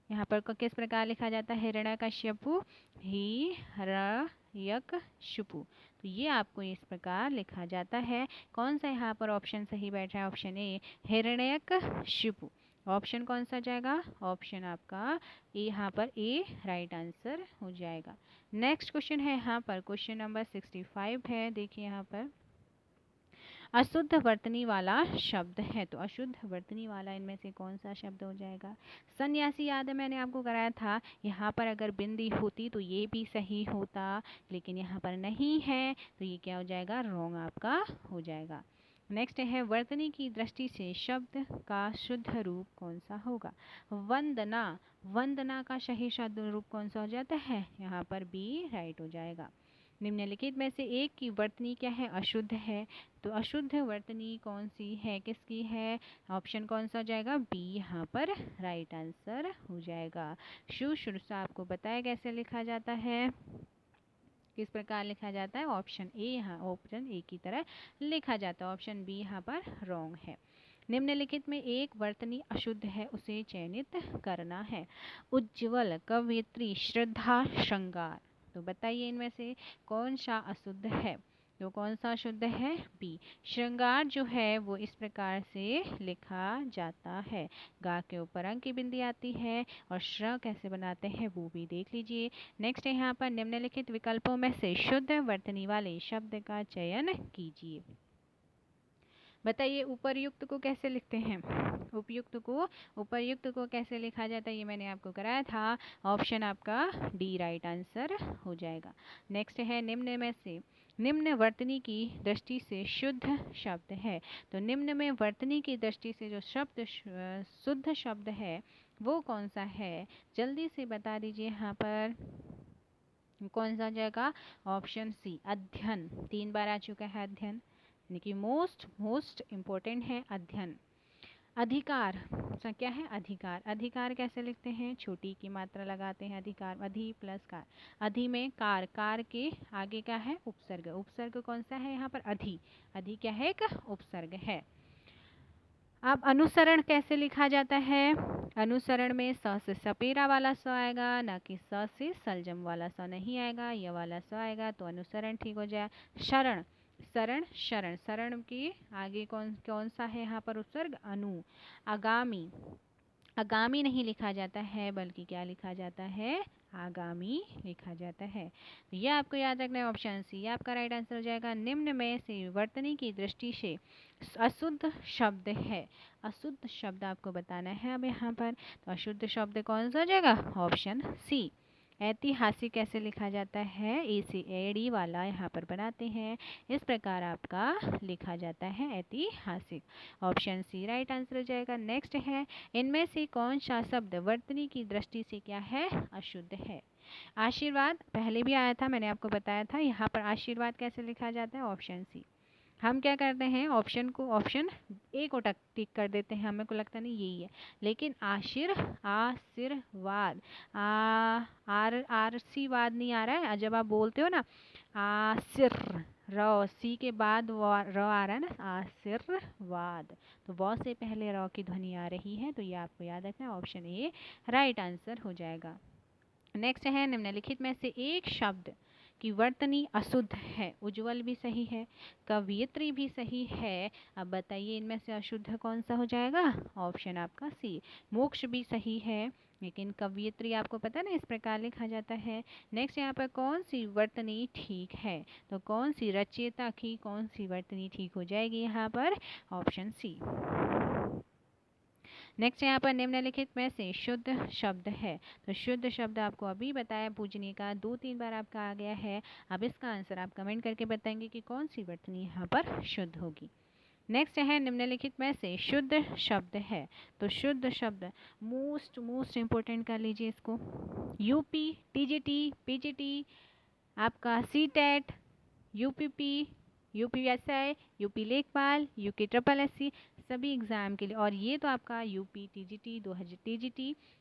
यहाँ पर किस प्रकार लिखा जाता है? हिरण्यकश्यपु, ही हिरण्यकशिपु, तो ये आपको इस प्रकार लिखा जाता है। कौन सा यहाँ पर ऑप्शन सही बैठ रहा है? Option A Hiranyakashipu. ऑप्शन कौन सा जाएगा? ऑप्शन आपका ए, यहाँ पर ए राइट आंसर हो जाएगा। नेक्स्ट क्वेश्चन है यहाँ पर, क्वेश्चन नंबर 65 है। देखिए यहाँ पर अशुद्ध वर्तनी वाला शब्द है, तो अशुद्ध वर्तनी वाला इनमें से कौन सा शब्द हो जाएगा? सन्यासी, याद है मैंने आपको कराया था, यहाँ पर अगर बिंदी होती तो ये भी सही होता, लेकिन यहाँ पर नहीं है, तो ये क्या हो जाएगा? रॉन्ग आपका हो जाएगा। नेक्स्ट है वर्तनी की दृष्टि से शब्द का शुद्ध रूप कौन सा होगा? वंदना, वंदना का सही शुद्ध रूप कौन सा हो जाता है? यहाँ पर बी राइट हो जाएगा। निम्नलिखित में से एक की वर्तनी क्या है? अशुद्ध है, तो अशुद्ध वर्तनी कौन सी है, किसकी है? ऑप्शन कौन सा हो जाएगा? बी यहाँ पर राइट आंसर हो जाएगा। शुरू से आपको बताया कैसे लिखा जाता है, किस प्रकार लिखा जाता है। ऑप्शन ए, यहाँ ऑप्शन ए की तरह लिखा जाता है। ऑप्शन बी यहाँ पर रॉन्ग है। निम्नलिखित में एक वर्तनी अशुद्ध है, उसे चयनित करना है। उज्ज्वल, कवयित्री, श्रद्धा, श्रृंगार। तो बताइए इनमें से कौन सा अशुद्ध है? तो कौन सा अशुद्ध है? बी। श्रृंगार जो है वो इस प्रकार से लिखा जाता है, गा के ऊपर अंक की बिंदी आती है, और श्र कैसे बनाते हैं वो भी देख लीजिए। नेक्स्ट है यहाँ पर निम्नलिखित विकल्पों में से शुद्ध वर्तनी वाले शब्द का चयन कीजिए। बताइए उपर्युक्त को कैसे लिखते हैं? उपर्युक्त को कैसे लिखा जाता है ये मैंने आपको कराया था। ऑप्शन आपका डी राइट आंसर हो जाएगा। नेक्स्ट है निम्न में से निम्न वर्तनी की दृष्टि से शुद्ध शब्द है। तो निम्न में वर्तनी की दृष्टि से जो शब्द शुद्ध शब्द है वो कौन सा है? जल्दी से बता दीजिए यहाँ पर कौन सा जाएगा। ऑप्शन सी अध्ययन, 3 बार आ चुका है अध्ययन, यानी कि मोस्ट इम्पोर्टेंट है अध्ययन। अधिकार क्या है? अधिकार। अधिकार कैसे लिखते हैं? छोटी की मात्रा लगाते हैं, अधिकार, अधि प्लस कार। अधि में कार, कार के आगे क्या है? उपसर्ग। उपसर्ग कौन सा है यहाँ पर? अधि। अधि क्या है? एक उपसर्ग है। अब अनुसरण कैसे लिखा जाता है? अनुसरण में स से सपेरा वाला स आएगा, ना कि स से सलजम वाला स नहीं आएगा, यह वाला स आएगा, तो अनुसरण ठीक हो जाए। शरण, शरण, शरण, शरण के आगे कौन सा है यहाँ पर उपसर्ग? अनु। आगामी, आगामी नहीं लिखा जाता है बल्कि क्या लिखा जाता है? आगामी लिखा जाता है। तो यह आपको याद रखना है। ऑप्शन सी आपका राइट आंसर हो जाएगा। निम्न में से वर्तनी की दृष्टि से अशुद्ध शब्द है। अशुद्ध शब्द आपको बताना है अब यहाँ पर। तो अशुद्ध शब्द कौन सा हो जाएगा? Option C. ऐतिहासिक कैसे लिखा जाता है? ए से एड़ी वाला यहाँ पर बनाते हैं, इस प्रकार आपका लिखा जाता है ऐतिहासिक। ऑप्शन सी राइट आंसर हो जाएगा। नेक्स्ट है इनमें से कौन सा शब्द वर्तनी की दृष्टि से क्या है? अशुद्ध है। आशीर्वाद पहले भी आया था, मैंने आपको बताया था। यहाँ पर आशीर्वाद कैसे लिखा जाता है? Option C. हम क्या करते हैं? ऑप्शन ए को टिक कर देते हैं, हमें को लगता नहीं यही है, लेकिन आशीर्वाद आरसीवाद नहीं आ रहा है। जब आप बोलते हो ना आशीर, र सी के बाद र आ रहा है ना, आशीर्वाद, तो व से पहले र की ध्वनि आ रही है, तो ये आपको याद रखना है। ऑप्शन ए राइट आंसर हो जाएगा। नेक्स्ट है निम्नलिखित में से एक शब्द की वर्तनी अशुद्ध है। उज्ज्वल भी सही है, कवयित्री भी सही है। अब बताइए इनमें से अशुद्ध कौन सा हो जाएगा? ऑप्शन आपका सी। मोक्ष भी सही है, लेकिन कवयित्री आपको पता है ना इस प्रकार लिखा जाता है। नेक्स्ट यहाँ पर कौन सी वर्तनी ठीक है? तो कौन सी रचयिता की कौन सी वर्तनी ठीक हो जाएगी यहाँ पर? Option C. नेक्स्ट यहाँ पर निम्नलिखित में से शुद्ध शब्द है। तो शुद्ध शब्द आपको अभी बताया पूजनी का, 2-3 बार आपका आ गया है। अब इसका आंसर आप कमेंट करके बताएंगे कि कौन सी वर्तनी यहाँ पर शुद्ध होगी। नेक्स्ट है निम्नलिखित में से शुद्ध शब्द है। तो शुद्ध शब्द मोस्ट इम्पोर्टेंट कर लीजिए इसको। यूपी, टीजीटी, पीजीटी, आपका सीटेट, यूपीपी, यूपीएसआई, यूपी लेखपाल, यूपी ट्रिपल एससी, सभी एग्ज़ाम के लिए। और ये तो आपका यूपी टीजीटी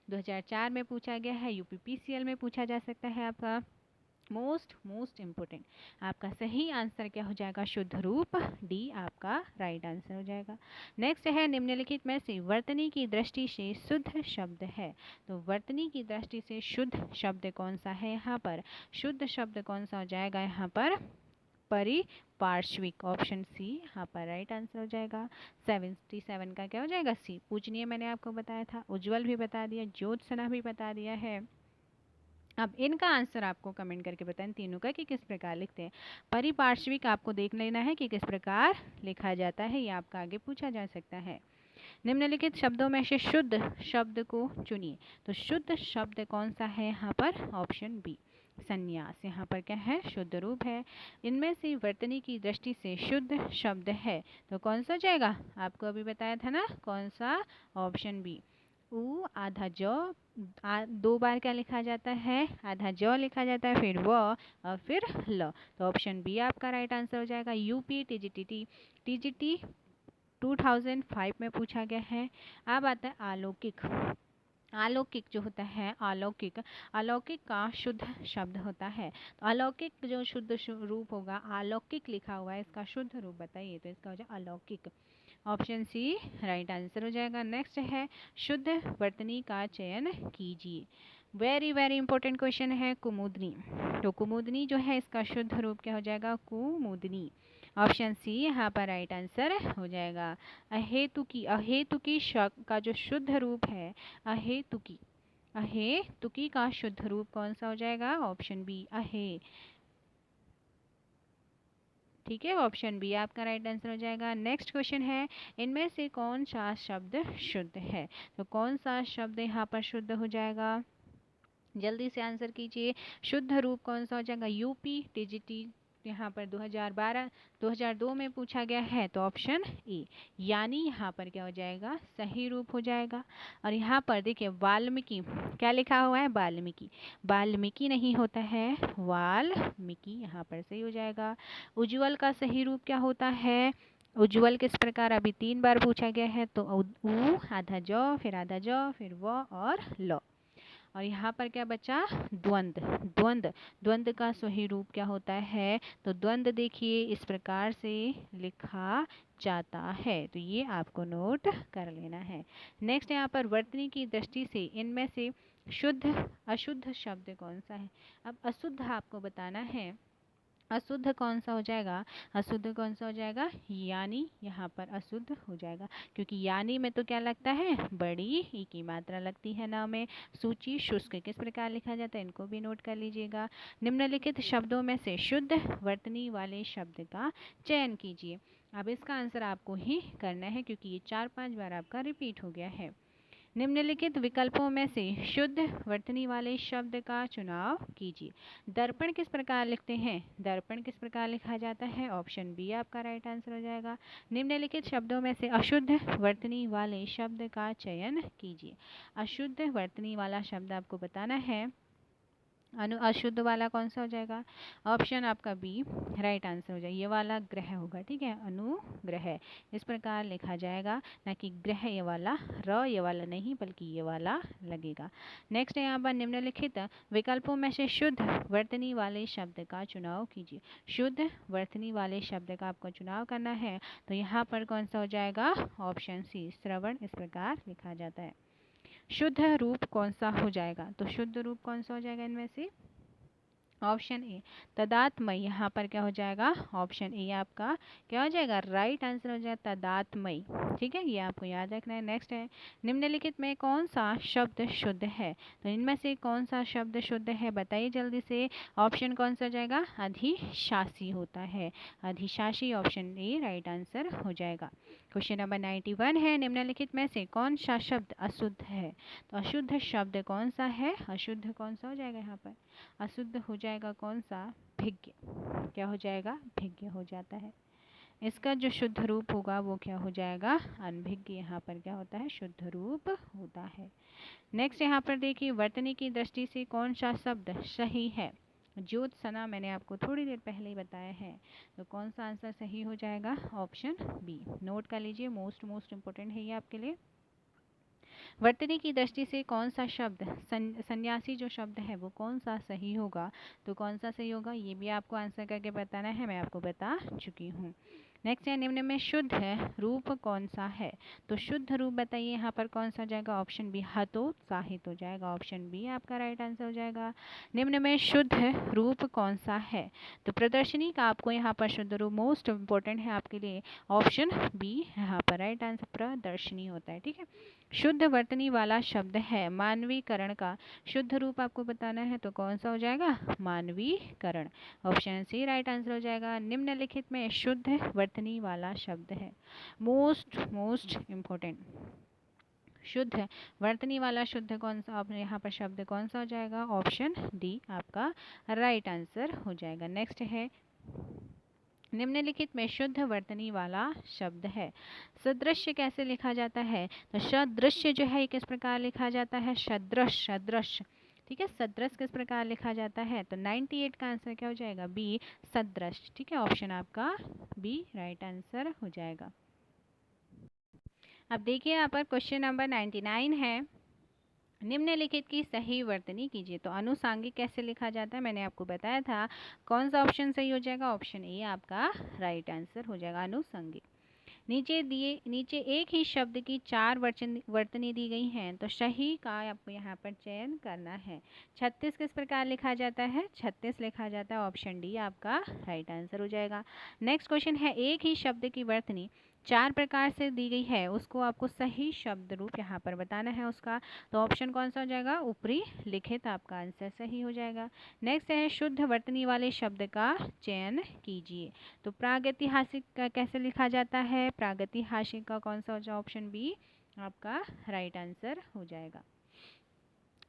2004 में पूछा गया है, यूपी पीसीएल में पूछा जा सकता है। आपका मोस्ट इम्पोर्टेंट आपका सही आंसर क्या हो जाएगा? शुद्ध रूप, डी आपका राइट आंसर हो जाएगा। नेक्स्ट है निम्नलिखित में से वर्तनी की दृष्टि से शुद्ध शब्द है। तो वर्तनी की दृष्टि से शुद्ध शब्द कौन सा है यहाँ पर? शुद्ध शब्द कौन सा हो जाएगा यहाँ पर? परिपार्श्विक। ऑप्शन सी यहाँ पर राइट आंसर हो जाएगा। 77 का क्या हो जाएगा? सी। पूजनीय मैंने आपको बताया था, उज्ज्वल भी बता दिया, ज्योत्सना भी बता दिया है। अब इनका आंसर आपको कमेंट करके बताएं तीनों का कि किस प्रकार लिखते हैं। परिपार्श्विक आपको देख लेना है कि किस प्रकार लिखा जाता है, ये आपका आगे पूछा जा सकता है। निम्नलिखित शब्दों में से शुद्ध शब्द को चुनिए। तो शुद्ध शब्द कौन सा है यहाँ पर? ऑप्शन बी संन्यास। यहाँ पर क्या है? शुद्ध रूप है। इनमें से वर्तनी की दृष्टि से शुद्ध शब्द है, तो कौन सा जाएगा? आपको अभी बताया था ना कौन सा? ऑप्शन बी ऊ आधा ज, दो बार क्या लिखा जाता है, आधा ज लिखा जाता है, फिर व और फिर ल। तो ऑप्शन बी आपका राइट आंसर हो जाएगा। यूपी टीजीटी, टीजीटी 2005 में पूछा गया है। अब आता है अलौकिक। अलौकिक जो होता है, अलौकिक, अलौकिक का शुद्ध शब्द होता है। तो अलौकिक जो शुद्ध रूप होगा, अलौकिक लिखा हुआ है, इसका शुद्ध रूप बताइए। तो इसका हो जाएगा अलौकिक। ऑप्शन सी राइट आंसर हो जाएगा। नेक्स्ट है शुद्ध वर्तनी का चयन कीजिए। वेरी वेरी इंपॉर्टेंट क्वेश्चन है कुमुदनी। तो कुमुदनी जो है इसका शुद्ध रूप क्या हो जाएगा, कुमुदनी। ऑप्शन सी यहाँ पर राइट आंसर हो जाएगा। अहेतुकी, अहेतुकी का जो शुद्ध रूप है, अहेतुकी, अहेतुकी का शुद्ध रूप कौन सा हो जाएगा, ऑप्शन बी अहे। ठीक है, ऑप्शन बी आपका राइट आंसर हो जाएगा। नेक्स्ट क्वेश्चन है इनमें से कौन सा शब्द शुद्ध है। तो कौन सा शब्द यहाँ पर शुद्ध हो जाएगा, जल्दी से आंसर कीजिए। शुद्ध रूप कौन सा हो जाएगा, यूपी टीजीटी यहाँ पर 2002 में पूछा गया है। तो ऑप्शन ए यानी यहाँ पर क्या हो जाएगा, सही रूप हो जाएगा। और यहाँ पर देखिए वाल्मीकि क्या लिखा हुआ है, वाल्मीकि, वाल्मीकि नहीं होता है, वाल्मीकि यहाँ पर सही हो जाएगा। उज्ज्वल का सही रूप क्या होता है, उज्ज्वल किस प्रकार, अभी 3 बार पूछा गया है। तो ऊ आधा ज, फिर आधा ज, फिर व और ल। और यहाँ पर क्या बचा, द्वंद, द्वंद, द्वंद का सही रूप क्या होता है। तो द्वंद देखिए इस प्रकार से लिखा जाता है। तो ये आपको नोट कर लेना है। नेक्स्ट यहाँ पर वर्तनी की दृष्टि से इनमें से शुद्ध अशुद्ध शब्द कौन सा है। अब अशुद्ध आपको बताना है, अशुद्ध कौन सा हो जाएगा, अशुद्ध कौन सा हो जाएगा, यानी यहाँ पर अशुद्ध हो जाएगा। क्योंकि यानी में तो क्या लगता है, बड़ी ई की मात्रा लगती है ना में। सूची शुष्क किस प्रकार लिखा जाता है, इनको भी नोट कर लीजिएगा। निम्नलिखित शब्दों में से शुद्ध वर्तनी वाले शब्द का चयन कीजिए। अब इसका आंसर आपको ही करना है क्योंकि ये 4-5 बार आपका रिपीट हो गया है। निम्नलिखित विकल्पों में से शुद्ध वर्तनी वाले शब्द का चुनाव कीजिए। दर्पण किस प्रकार लिखते हैं, दर्पण किस प्रकार लिखा जाता है, ऑप्शन बी आपका राइट आंसर हो जाएगा। निम्नलिखित शब्दों में से अशुद्ध वर्तनी वाले शब्द का चयन कीजिए। अशुद्ध वर्तनी वाला शब्द आपको बताना है, अशुद्ध वाला कौन सा हो जाएगा, ऑप्शन आपका बी राइट आंसर हो जाएगा। ये वाला ग्रह होगा, ठीक है, अनुग्रह इस प्रकार लिखा जाएगा, ना कि ग्रह ये वाला, र ये वाला नहीं बल्कि ये वाला लगेगा। नेक्स्ट है यहाँ पर निम्नलिखित विकल्पों में से शुद्ध वर्तनी वाले शब्द का चुनाव कीजिए। शुद्ध वर्तनी वाले शब्द का आपको चुनाव करना है। तो यहाँ पर कौन सा हो जाएगा, ऑप्शन सी श्रवण इस प्रकार लिखा जाता है। शुद्ध रूप कौन सा हो जाएगा, तो शुद्ध रूप कौन सा हो जाएगा इनमें से, ऑप्शन ए तदात्मय। यहाँ पर क्या हो जाएगा, ऑप्शन ए आपका क्या हो जाएगा, राइट आंसर हो जाएगा तदात्मय। ठीक है, ये आपको याद रखना है। नेक्स्ट है निम्नलिखित में कौन सा शब्द शुद्ध है। तो इनमें से कौन सा शब्द शुद्ध है बताइए जल्दी से। ऑप्शन कौन सा हो जाएगा, अधिशासी होता है, अधिशासी, ऑप्शन ए राइट आंसर हो जाएगा। क्वेश्चन नंबर 91 है निम्नलिखित में से कौन सा शब्द अशुद्ध है। तो अशुद्ध शब्द कौन सा है, अशुद्ध कौन सा हो जाएगा यहाँ पर, अशुद्ध हो जाएगा कौन सा, भिज्ञ, क्या हो जाएगा, भिज्ञ हो जाता है। इसका जो शुद्ध रूप होगा वो क्या हो जाएगा, अनभिज्ञ। यहाँ पर क्या होता है, शुद्ध रूप होता है। नेक्स्ट यहाँ पर देखिए वर्तनी की दृष्टि से कौन सा शब्द सही है। ज्योत्सना मैंने आपको थोड़ी देर पहले ही बताया है। तो कौन सा आंसर सही हो जाएगा, ऑप्शन बी। नोट कर लीजिए, मोस्ट इम्पोर्टेंट है ये आपके लिए। वर्तनी की दृष्टि से कौन सा शब्द, सन्यासी जो शब्द है वो कौन सा सही होगा। तो कौन सा सही होगा ये भी आपको आंसर करके बताना है, मैं आपको बता चुकी हूँ। नेक्स्ट है निम्न में शुद्ध रूप कौन सा है। तो शुद्ध रूप बताइए यहाँ पर कौन सा जाएगा, ऑप्शन बी हतोत्साहित हो जाएगा, ऑप्शन बी आपका राइट आंसर हो जाएगा। निम्न में शुद्ध रूप कौन सा है। तो प्रदर्शनी का आपको यहाँ पर शुद्ध रूप मोस्ट इम्पोर्टेंट है आपके लिए, ऑप्शन बी यहाँ पर राइट आंसर प्रदर्शनी होता है। ठीक है, शुद्ध वर्तनी वाला शब्द है मानवीकरण का शुद्ध रूप आपको बताना है। तो कौन सा हो जाएगा, मानवीकरण, ऑप्शन सी राइट आंसर हो जाएगा। निम्नलिखित में शुद्ध वर्तनी वाला शब्द है, मोस्ट इम्पोर्टेंट, शुद्ध वर्तनी वाला शुद्ध कौन सा, आपने यहाँ पर शब्द कौन सा हो जाएगा, ऑप्शन डी आपका राइट आंसर हो जाएगा। नेक्स्ट है निम्नलिखित में शुद्ध वर्तनी वाला शब्द है। सदृश्य कैसे लिखा जाता है? तो सदृश्य जो है किस प्रकार लिखा जाता है? सदृश, सदृश। ठीक है, सदृश किस प्रकार लिखा जाता है? तो 98 का आंसर क्या हो जाएगा? बी, सदृश। ठीक है, ऑप्शन आपका बी राइट आंसर हो जाएगा। अब देखिए यहाँ पर क्वेश्चन नंबर 99 है, निम्नलिखित की सही वर्तनी कीजिए। तो अनुसांगिक कैसे लिखा जाता है मैंने आपको बताया था। कौन सा ऑप्शन सही हो जाएगा? ऑप्शन ए आपका राइट आंसर हो जाएगा, अनुसांगिक। नीचे एक ही शब्द की 4 वर्तनी दी गई हैं, तो सही का आपको यहाँ पर चयन करना है। 36 किस प्रकार लिखा जाता है? 36 लिखा जाता है, ऑप्शन डी आपका राइट आंसर हो जाएगा। नेक्स्ट क्वेश्चन है, एक ही शब्द की वर्तनी 4 प्रकार से दी गई है, उसको आपको सही शब्द रूप यहाँ पर बताना है उसका। तो ऑप्शन कौन सा हो जाएगा? ऊपरी लिखित आपका आंसर सही हो जाएगा। नेक्स्ट है, शुद्ध वर्तनी वाले शब्द का चयन कीजिए। तो प्रागैतिहासिक का कैसे लिखा जाता है? प्रागैतिहासिक का कौन सा हो जाएगा? ऑप्शन बी आपका राइट आंसर हो जाएगा।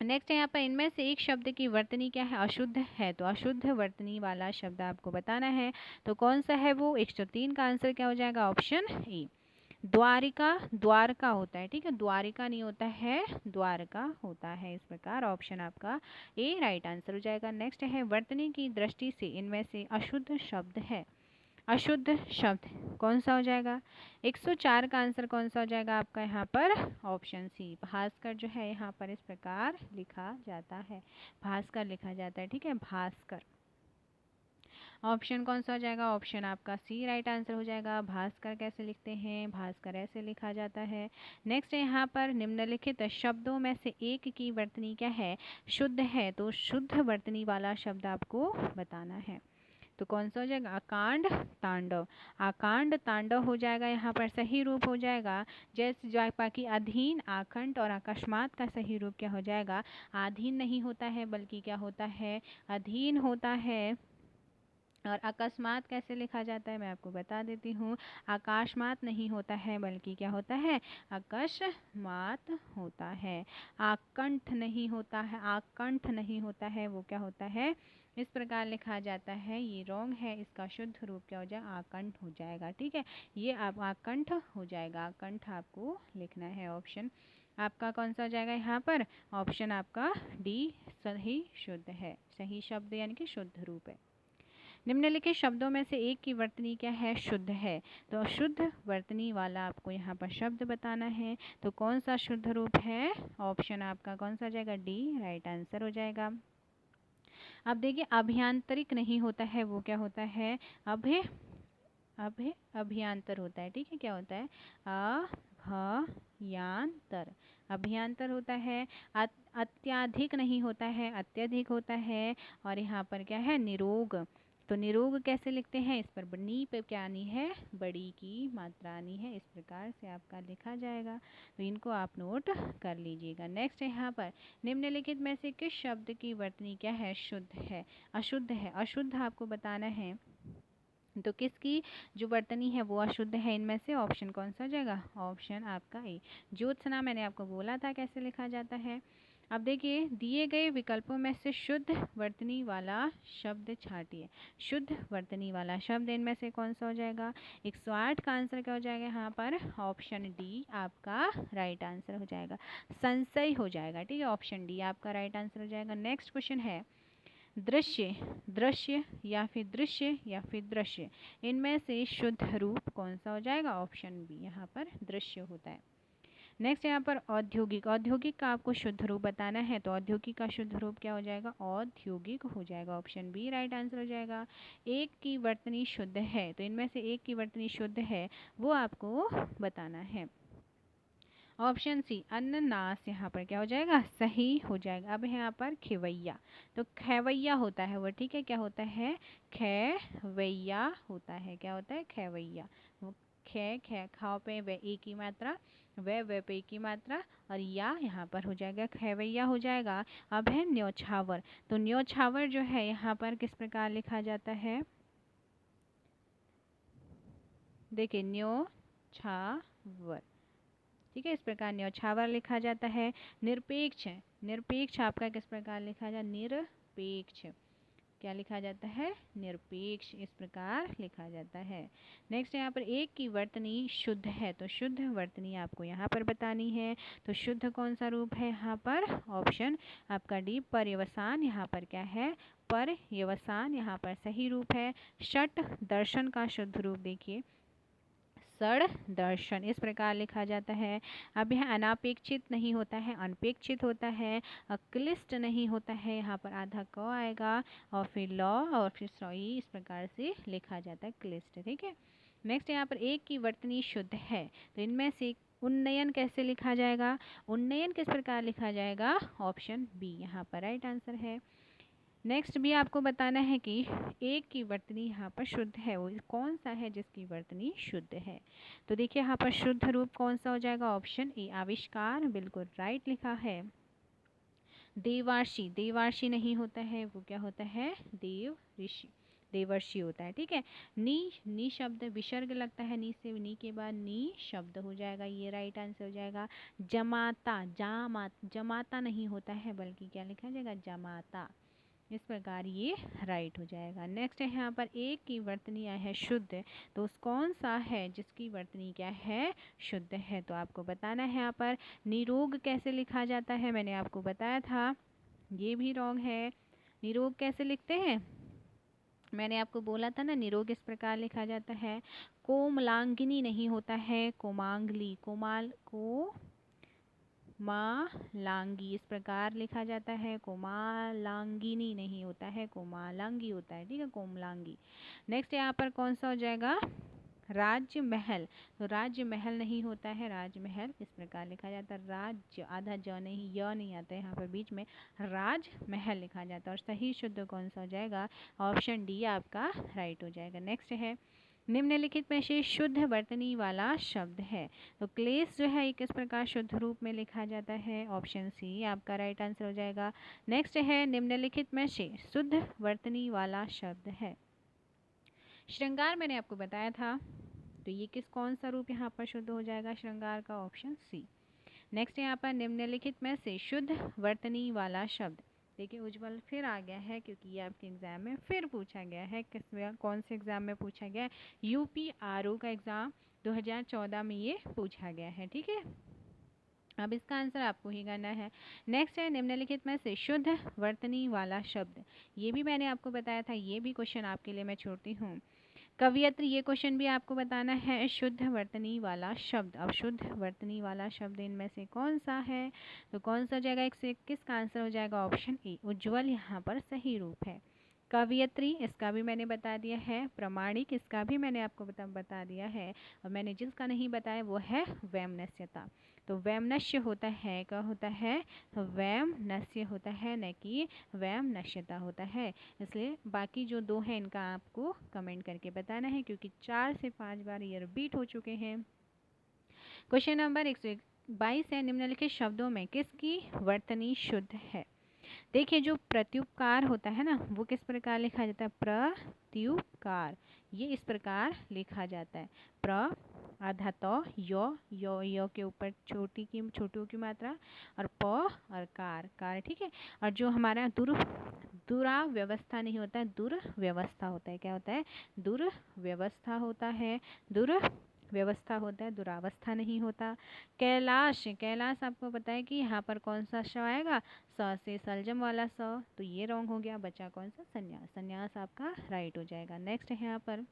नेक्स्ट है यहाँ पर, इनमें से एक शब्द की वर्तनी क्या है? अशुद्ध है। तो अशुद्ध वर्तनी वाला शब्द आपको बताना है, तो कौन सा है वो? 103 का आंसर क्या हो जाएगा? Option A. द्वारिका, द्वारका होता है, ठीक है, द्वारिका नहीं होता है, द्वारका होता है। इस प्रकार ऑप्शन आपका ए राइट आंसर हो जाएगा। नेक्स्ट है, वर्तनी की दृष्टि से इनमें से अशुद्ध शब्द है। अशुद्ध शब्द कौन सा हो जाएगा? 104 का आंसर कौन सा हो जाएगा आपका यहाँ पर? ऑप्शन सी, भास्कर जो है यहाँ पर इस प्रकार लिखा जाता है, भास्कर लिखा जाता है। ठीक है, भास्कर। ऑप्शन कौन सा हो जाएगा? ऑप्शन आपका सी राइट आंसर हो जाएगा। भास्कर कैसे लिखते हैं? भास्कर ऐसे लिखा जाता है। नेक्स्ट है यहाँ पर, निम्नलिखित शब्दों में से एक की वर्तनी क्या है? शुद्ध है। तो शुद्ध वर्तनी वाला शब्द आपको बताना है, तो कौन सा हो जाएगा? आकांड तांडव। आकांड तांडव हो जाएगा यहाँ पर सही रूप हो जाएगा। जैसे जो बाकी अधीन, आखंड और अकस्मात का सही रूप क्या हो जाएगा? अधीन नहीं होता है बल्कि क्या होता है? अधीन होता है। और अकस्मात कैसे लिखा जाता है मैं आपको बता देती हूँ। आकाशमात नहीं होता है बल्कि क्या होता है? अकस्मात होता है। आकंठ नहीं होता है, आकंठ नहीं होता है, वो क्या होता है? इस प्रकार लिखा जाता है, ये रॉन्ग है। इसका शुद्ध रूप क्या हो जाएगा? आकंठ हो जाएगा। ठीक है, ये आप आकंठ हो जाएगा, आकंठ आपको लिखना है। ऑप्शन आपका कौन सा हो जाएगा यहाँ पर? ऑप्शन आपका डी सही शुद्ध है, सही शब्द यानी कि शुद्ध रूप है। निम्नलिखित शब्दों में से एक की वर्तनी क्या है? शुद्ध है। तो शुद्ध वर्तनी वाला आपको यहाँ पर शब्द बताना है, तो कौन सा शुद्ध रूप है? ऑप्शन आपका कौन सा हो जाएगा? डी राइट आंसर हो जाएगा। अब देखिए, अभियांतरिक नहीं होता है, वो क्या होता है? अभ्य अभ्य अभियांतर होता है। ठीक है, क्या होता है? अभयांतर, अभियांतर होता है। अत्याधिक नहीं होता है, अत्यधिक होता है। और यहाँ पर क्या है? निरोग। तो निरोग कैसे लिखते हैं? इस पर नी पे क्या आनी है? बड़ी की मात्रा आनी है। इस प्रकार से आपका लिखा जाएगा, तो इनको आप नोट कर लीजिएगा। नेक्स्ट है यहाँ पर, निम्नलिखित में से किस शब्द की वर्तनी क्या है? शुद्ध है, अशुद्ध है। अशुद्ध आपको बताना है, तो किसकी जो वर्तनी है वो अशुद्ध है इनमें से? ऑप्शन कौन सा हो जाएगा? ऑप्शन आपका ए, ज्योत्सना। मैंने आपको बोला था कैसे लिखा जाता है। अब देखिए, दिए गए विकल्पों में से शुद्ध वर्तनी वाला शब्द छांटिए। शुद्ध वर्तनी वाला शब्द इनमें से कौन सा हो जाएगा? 108 का आंसर क्या हो जाएगा यहाँ पर? ऑप्शन डी आपका राइट आंसर हो जाएगा, संशय हो जाएगा। ठीक है, ऑप्शन डी आपका राइट आंसर हो जाएगा। नेक्स्ट क्वेश्चन है, दृश्य, दृश्य या फिर दृश्य या फिर दृश्य, इनमें से शुद्ध रूप कौन सा हो जाएगा? ऑप्शन बी यहाँ पर दृश्य होता है। नेक्स्ट यहाँ पर औद्योगिक, औद्योगिक का आपको शुद्ध रूप बताना है, तो औद्योगिक का शुद्ध रूप क्या हो जाएगा? औद्योगिक हो जाएगा, ऑप्शन बी राइट आंसर हो जाएगा। एक की वर्तनी शुद्ध है, तो इनमें से एक की वर्तनी शुद्ध है, वो आपको बताना है। ऑप्शन सी अनन्नास यहाँ पर क्या हो जाएगा? सही हो जाएगा। अब यहाँ पर खेवैया, तो खैवैया होता है वो। ठीक है, क्या होता है? खैवैया होता है। क्या होता है? खैवैया। वो खे खे खाओ पे वे ए की मात्रा, वे पे ए की मात्रा, और या यहाँ पर हो जाएगा खैवैया हो जाएगा। अब है न्योछावर, तो न्योछावर जो है यहाँ पर किस प्रकार लिखा जाता है? देखिए, न्योछावर। ठीक है, इस प्रकार न्योछावर लिखा जाता है। निरपेक्ष, निरपेक्ष आपका किस प्रकार लिखा जाए? निरपेक्ष। क्या लिखा जाता है, निरपेक्ष, इस प्रकार लिखा जाता है। नेक्स्ट यहाँ पर एक की वर्तनी शुद्ध है, तो शुद्ध वर्तनी आपको यहाँ पर बतानी है। तो शुद्ध कौन सा रूप है यहाँ पर, ऑप्शन आपका डी पर्यवसान, यहाँ पर क्या है, पर्यवसान यहाँ पर सही रूप है। षट दर्शन का शुद्ध रूप देखिए, सड़ दर्शन, इस प्रकार लिखा जाता है। अब यह अनापेक्षित नहीं होता है, अनपेक्षित होता है। क्लिष्ट नहीं होता है, यहाँ पर आधा क आएगा और फिर लॉ और फिर सॉई, इस प्रकार से लिखा जाता है क्लिष्ट। ठीक है। नेक्स्ट यहाँ पर एक की वर्तनी शुद्ध है, तो इनमें से उन्नयन कैसे लिखा जाएगा, उन्नयन किस प्रकार लिखा जाएगा, ऑप्शन बी यहाँ पर राइट आंसर है। नेक्स्ट भी आपको बताना है कि एक की वर्तनी यहाँ पर शुद्ध है, वो कौन सा है जिसकी वर्तनी शुद्ध है। तो देखिए यहाँ पर शुद्ध रूप कौन सा हो जाएगा, ऑप्शन ए आविष्कार, बिल्कुल राइट लिखा है। देवार्षि, देवार्षि नहीं होता है, वो क्या होता है, देव ऋषि, देवर्षि होता है। ठीक है। नी शब्द विसर्ग लगता है, नी से, नी के बाद नी शब्द हो जाएगा, ये राइट आंसर हो जाएगा। जमाता, जमाता नहीं होता है, बल्कि क्या लिखा जाएगा, जमाता, इस प्रकार ये राइट हो जाएगा। नेक्स्ट है यहाँ पर एक की वर्तनी है शुद्ध, तो उस कौन सा है जिसकी वर्तनी क्या है, शुद्ध है। तो आपको बताना है यहाँ पर निरोग कैसे लिखा जाता है, मैंने आपको बताया था, ये भी रॉन्ग है। निरोग कैसे लिखते हैं, मैंने आपको बोला था ना, निरोग इस प्रकार लिखा जाता है। कोमलांगिनी नहीं होता है, कोमांगली, कोमालांगी, इस प्रकार लिखा जाता है। कोमालांगिनी नहीं होता है, कोमालांगी होता है। ठीक है, कोमलांगी। नेक्स्ट यहाँ पर कौन सा हो जाएगा, राजमहल, तो राजमहल नहीं होता है, राजमहल इस प्रकार लिखा जाता है। राज्य, आधा ज नहीं, य नहीं आता है यहाँ पर बीच में, राजमहल लिखा जाता है। और सही शुद्ध कौन सा हो जाएगा, ऑप्शन डी आपका राइट हो जाएगा। नेक्स्ट है निम्नलिखित में से शुद्ध वर्तनी वाला शब्द है, तो क्लेश जो है एक इस प्रकार शुद्ध रूप में लिखा जाता है, ऑप्शन सी आपका राइट आंसर हो जाएगा। नेक्स्ट है निम्नलिखित में से शुद्ध वर्तनी वाला शब्द है, श्रृंगार मैंने आपको बताया था, तो ये कौन सा रूप यहाँ पर शुद्ध हो जाएगा, श्रृंगार का, ऑप्शन सी। नेक्स्ट यहाँ पर निम्नलिखित में से शुद्ध वर्तनी वाला शब्द, देखिए उज्जवल फिर आ गया है, क्योंकि ये आपके एग्जाम में फिर पूछा गया है। किस कौन से एग्जाम में पूछा गया है, UPRO का एग्जाम 2014 में ये पूछा गया है। ठीक है, अब इसका आंसर आपको ही करना है। नेक्स्ट है निम्नलिखित में से शुद्ध वर्तनी वाला शब्द, ये भी मैंने आपको बताया था, ये भी क्वेश्चन आपके लिए मैं छोड़ती हूँ। कवियत्र, ये क्वेश्चन भी आपको बताना है, शुद्ध वर्तनी वाला शब्द। अब शुद्ध वर्तनी वाला शब्द इनमें से कौन सा है, तो कौन सा जाएगा, 121 का आंसर हो जाएगा, ऑप्शन ए उज्ज्वल यहाँ पर सही रूप है। कवियत्री, इसका भी मैंने बता दिया है। प्रमाणिक, इसका भी मैंने आपको बता दिया है। और मैंने जिसका नहीं बताया वो है वैमनस्यता, तो वैमनस्य होता है, क्या होता है, तो वैमनस्य होता है, न कि वैमनस्यता होता है। इसलिए बाकी जो दो हैं इनका आपको कमेंट करके बताना है, क्योंकि 4 से 5 बार ये रिपीट हो चुके हैं। क्वेश्चन नंबर 122 है, निम्नलिखित शब्दों में किसकी वर्तनी शुद्ध है। देखिए जो प्रत्युपकार होता है ना, वो किस प्रकार लिखा जाता है, प्रत्युपकार, ये इस प्रकार लिखा जाता है। प्र आधा तो, यो के ऊपर छोटू की मात्रा, और प और कार, ठीक है। और जो हमारा दुराव्यवस्था नहीं होता है, दुर्व्यवस्था होता है, क्या होता है, दुर्व्यवस्था होता है, दुर्व्यवस्था होता है, दुरावस्था नहीं होता। कैलाश, कैलाश आपको पता है कि यहाँ पर कौन सा श आएगा, स से सलजम वाला स, तो ये रॉन्ग हो गया, बचा कौन सा, संन्यास, संन्यास आपका राइट हो जाएगा। नेक्स्ट है यहाँ पर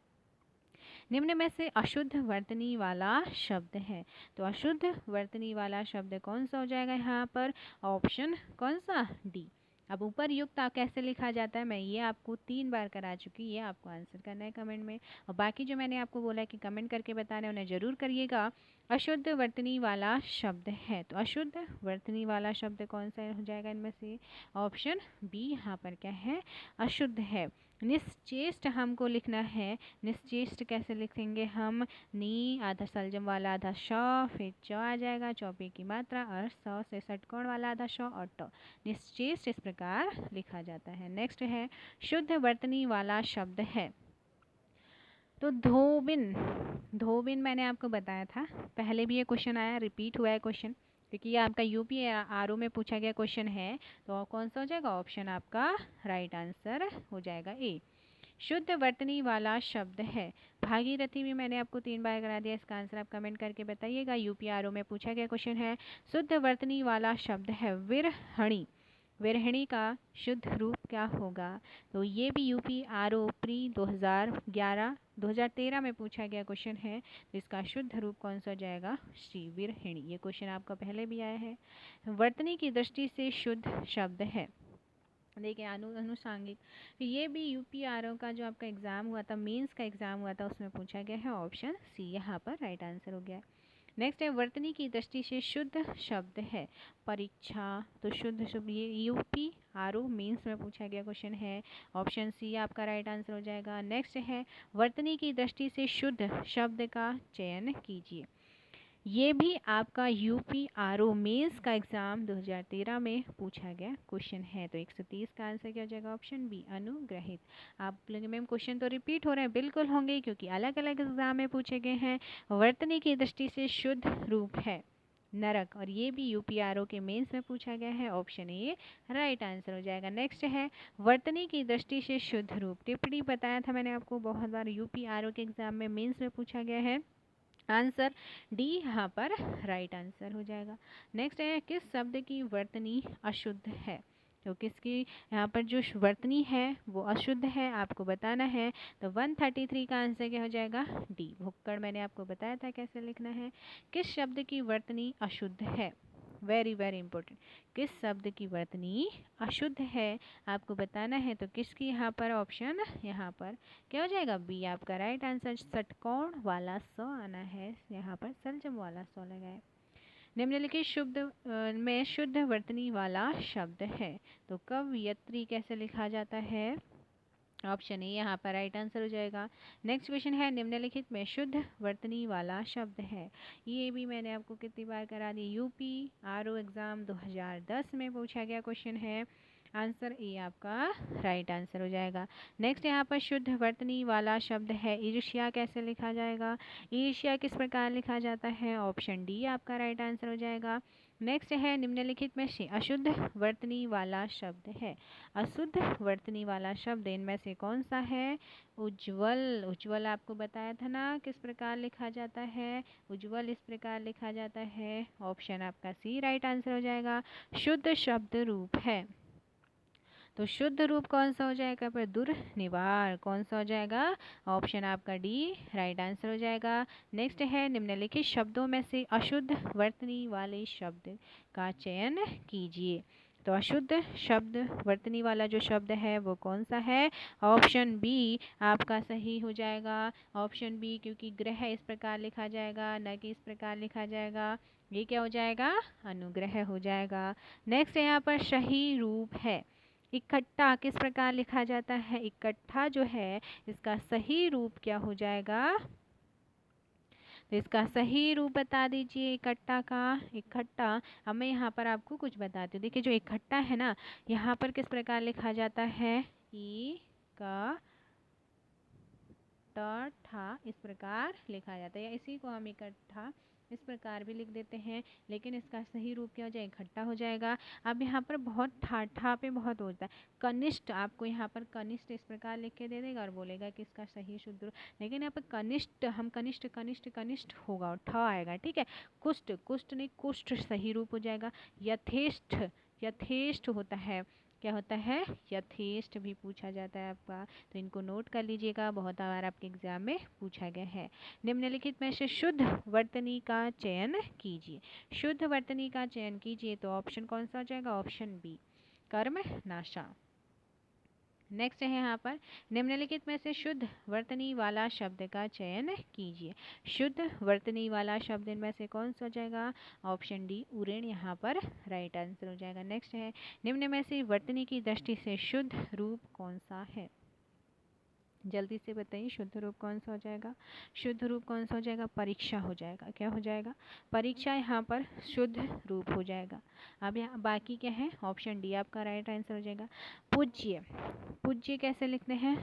निम्न में से अशुद्ध वर्तनी वाला शब्द है, तो अशुद्ध वर्तनी वाला शब्द कौन सा हो जाएगा यहाँ पर, ऑप्शन कौन सा, डी। अब ऊपर युक्त कैसे लिखा जाता है, मैं ये आपको 3 बार करा चुकी, ये आपको आंसर करना है कमेंट में। और बाकी जो मैंने आपको बोला है कि कमेंट करके बताना है, उन्हें ज़रूर करिएगा। अशुद्ध वर्तनी वाला शब्द है, तो अशुद्ध वर्तनी वाला शब्द कौन सा हो जाएगा इनमें से, ऑप्शन बी यहाँ पर क्या है, अशुद्ध है। निश्चेष्ट हमको लिखना है, निश्चेष्ट कैसे लिखेंगे हम, नी आधा सलजम वाला आधा श, फिर च आ जाएगा, चौपे की मात्रा, और स से षटकोण वाला आधा श और ट, निश्चेष्ट इस प्रकार लिखा जाता है। नेक्स्ट है शुद्ध वर्तनी वाला शब्द है, तो धोबिन, धोबिन मैंने आपको बताया था, पहले भी ये क्वेश्चन आया, रिपीट हुआ है क्वेश्चन, क्योंकि ये आपका यूपी आरओ में पूछा गया क्वेश्चन है, तो कौन सा हो जाएगा? ऑप्शन आपका राइट आंसर हो जाएगा ए। शुद्ध वर्तनी वाला शब्द है। भागीरथी भी मैंने आपको 3 बार करा दिया, इसका आंसर आप कमेंट करके बताइएगा। यूपी आरओ में पूछा गया क्वेश्चन है। शुद्ध वर्तनी वाला शब्द है विरहणी। विरहिणी का शुद्ध रूप क्या होगा? तो ये भी यूपी आरओ प्री 2013 में पूछा गया क्वेश्चन है। तो इसका शुद्ध रूप कौन सा हो जाएगा? श्री विरहिणी। ये क्वेश्चन आपका पहले भी आया है। वर्तनी की दृष्टि से शुद्ध शब्द है। देखिए अनुसांगिक, ये भी यूपी आरओ का जो आपका एग्जाम हुआ था, मेंस का एग्जाम हुआ था, उसमें पूछा गया है। ऑप्शन सी यहाँ पर राइट आंसर हो गया। नेक्स्ट है वर्तनी की दृष्टि से शुद्ध शब्द है परीक्षा। तो शुद्ध शब्द ये यूपी आरओ मेंस में पूछा गया क्वेश्चन है। ऑप्शन सी आपका राइट आंसर हो जाएगा। नेक्स्ट है वर्तनी की दृष्टि से शुद्ध शब्द का चयन कीजिए। ये भी आपका यूपी आरओ मेंस का एग्जाम 2013 में पूछा गया क्वेश्चन है। तो 130 का आंसर क्या हो जाएगा? ऑप्शन बी अनुग्रहित। आप लोग मैम क्वेश्चन तो रिपीट हो रहे हैं, बिल्कुल होंगे, क्योंकि अलग अलग एग्जाम में पूछे गए हैं। वर्तनी की दृष्टि से शुद्ध रूप है नरक, और ये भी यूपी आरओ के मेंस में पूछा गया है। ऑप्शन ए राइट आंसर हो जाएगा। नेक्स्ट है वर्तनी की दृष्टि से शुद्ध रूप। टिप्पणी बताया था मैंने आपको बहुत बार, यूपी आरओ के एग्जाम में मेंस में पूछा गया है। आंसर डी यहाँ पर राइट आंसर हो जाएगा। नेक्स्ट है किस शब्द की वर्तनी अशुद्ध है? तो किसकी यहाँ पर जो वर्तनी है वो अशुद्ध है, आपको बताना है। तो 133 का आंसर क्या हो जाएगा? डी भुक्कड़। मैंने आपको बताया था कैसे लिखना है। किस शब्द की वर्तनी अशुद्ध है? Very very important. किस शब्द की वर्तनी अशुद्ध है आपको बताना है। तो किसकी यहाँ पर ऑप्शन यहाँ पर क्या हो जाएगा? बी आपका राइट आंसर। षटकोण वाला स आना है, यहाँ पर सलजम वाला स लगाए। निम्नलिखित शब्द में शुद्ध वर्तनी वाला शब्द है। तो कवयत्री कैसे लिखा जाता है? ऑप्शन ए यहाँ पर राइट आंसर हो जाएगा। नेक्स्ट क्वेश्चन है निम्नलिखित में शुद्ध वर्तनी वाला शब्द है। ये भी मैंने आपको कितनी बार करा दी, यूपी आरओ एग्जाम 2010 में पूछा गया क्वेश्चन है। आंसर ए आपका राइट आंसर हो जाएगा। नेक्स्ट यहाँ पर शुद्ध वर्तनी वाला शब्द है ईर्ष्या, कैसे लिखा जाएगा? ईर्ष्या किस प्रकार लिखा जाता है? ऑप्शन डी आपका राइट आंसर हो जाएगा। नेक्स्ट है निम्नलिखित में से अशुद्ध वर्तनी वाला शब्द है। अशुद्ध वर्तनी वाला शब्द इनमें से कौन सा है? उज्ज्वल। उज्ज्वल आपको बताया था ना किस प्रकार लिखा जाता है? उज्ज्वल इस प्रकार लिखा जाता है। ऑप्शन आपका सी राइट आंसर हो जाएगा। शुद्ध शब्द रूप है। तो शुद्ध रूप कौन सा हो जाएगा? पर दुर्निवार कौन सा हो जाएगा? ऑप्शन आपका डी राइट आंसर हो जाएगा। नेक्स्ट है निम्नलिखित शब्दों में से अशुद्ध वर्तनी वाले शब्द का चयन कीजिए। तो अशुद्ध शब्द वर्तनी वाला जो शब्द है वो कौन सा है? ऑप्शन बी आपका सही हो जाएगा। ऑप्शन बी, क्योंकि ग्रह इस प्रकार लिखा जाएगा, न कि इस प्रकार लिखा जाएगा। ये क्या हो जाएगा? अनुग्रह हो जाएगा। नेक्स्ट यहाँ पर सही रूप है। इकट्ठा किस प्रकार लिखा जाता है? इकट्ठा जो है इसका सही रूप क्या हो जाएगा? तो इसका सही रूप बता दीजिए इकट्ठा का। इकट्ठा, अब मैं यहाँ पर आपको कुछ बताती हूँ। देखिए जो इकट्ठा है ना, यहाँ पर किस प्रकार लिखा जाता है? ई का ठा इस प्रकार लिखा जाता है, या इसी को हम इकट्ठा इस प्रकार भी लिख देते हैं, लेकिन इसका सही रूप क्या हो जाएगा? इकट्ठा हो जाएगा। अब यहाँ पर बहुत ठा पे बहुत होता है। कनिष्ठ, आपको यहाँ पर कनिष्ठ इस प्रकार लिख के दे देगा और बोलेगा कि इसका सही शुद्ध रूप, लेकिन यहाँ पर कनिष्ठ, हम कनिष्ठ कनिष्ठ कनिष्ठ होगा और ठ आएगा, ठीक है। कुष्ठ, कुष्ठ नहीं कुष्ठ सही रूप हो जाएगा। यथेष्ठ, यथेष्ट होता है, क्या होता है? यथेष्ट भी पूछा जाता है आपका, तो इनको नोट कर लीजिएगा, बहुत बार आपके एग्जाम में पूछा गया है। निम्नलिखित में से शुद्ध वर्तनी का चयन कीजिए। शुद्ध वर्तनी का चयन कीजिए, तो ऑप्शन कौन सा हो जाएगा? ऑप्शन बी कर्म नाशा। नेक्स्ट है यहाँ पर निम्नलिखित में से शुद्ध वर्तनी वाला शब्द का चयन कीजिए। शुद्ध वर्तनी वाला शब्द इनमें से कौन सा हो जाएगा? ऑप्शन डी उऋण यहाँ पर राइट आंसर हो जाएगा। नेक्स्ट है निम्न में से वर्तनी की दृष्टि से शुद्ध रूप कौन सा है? जल्दी से बताइए, शुद्ध रूप कौन सा हो जाएगा? शुद्ध रूप कौन सा हो जाएगा? परीक्षा हो जाएगा। क्या हो जाएगा? परीक्षा यहाँ पर शुद्ध रूप हो जाएगा। अब यहाँ बाकी क्या है? ऑप्शन डी आपका राइट आंसर हो जाएगा। पूज्य, पूज्य कैसे लिखते हैं?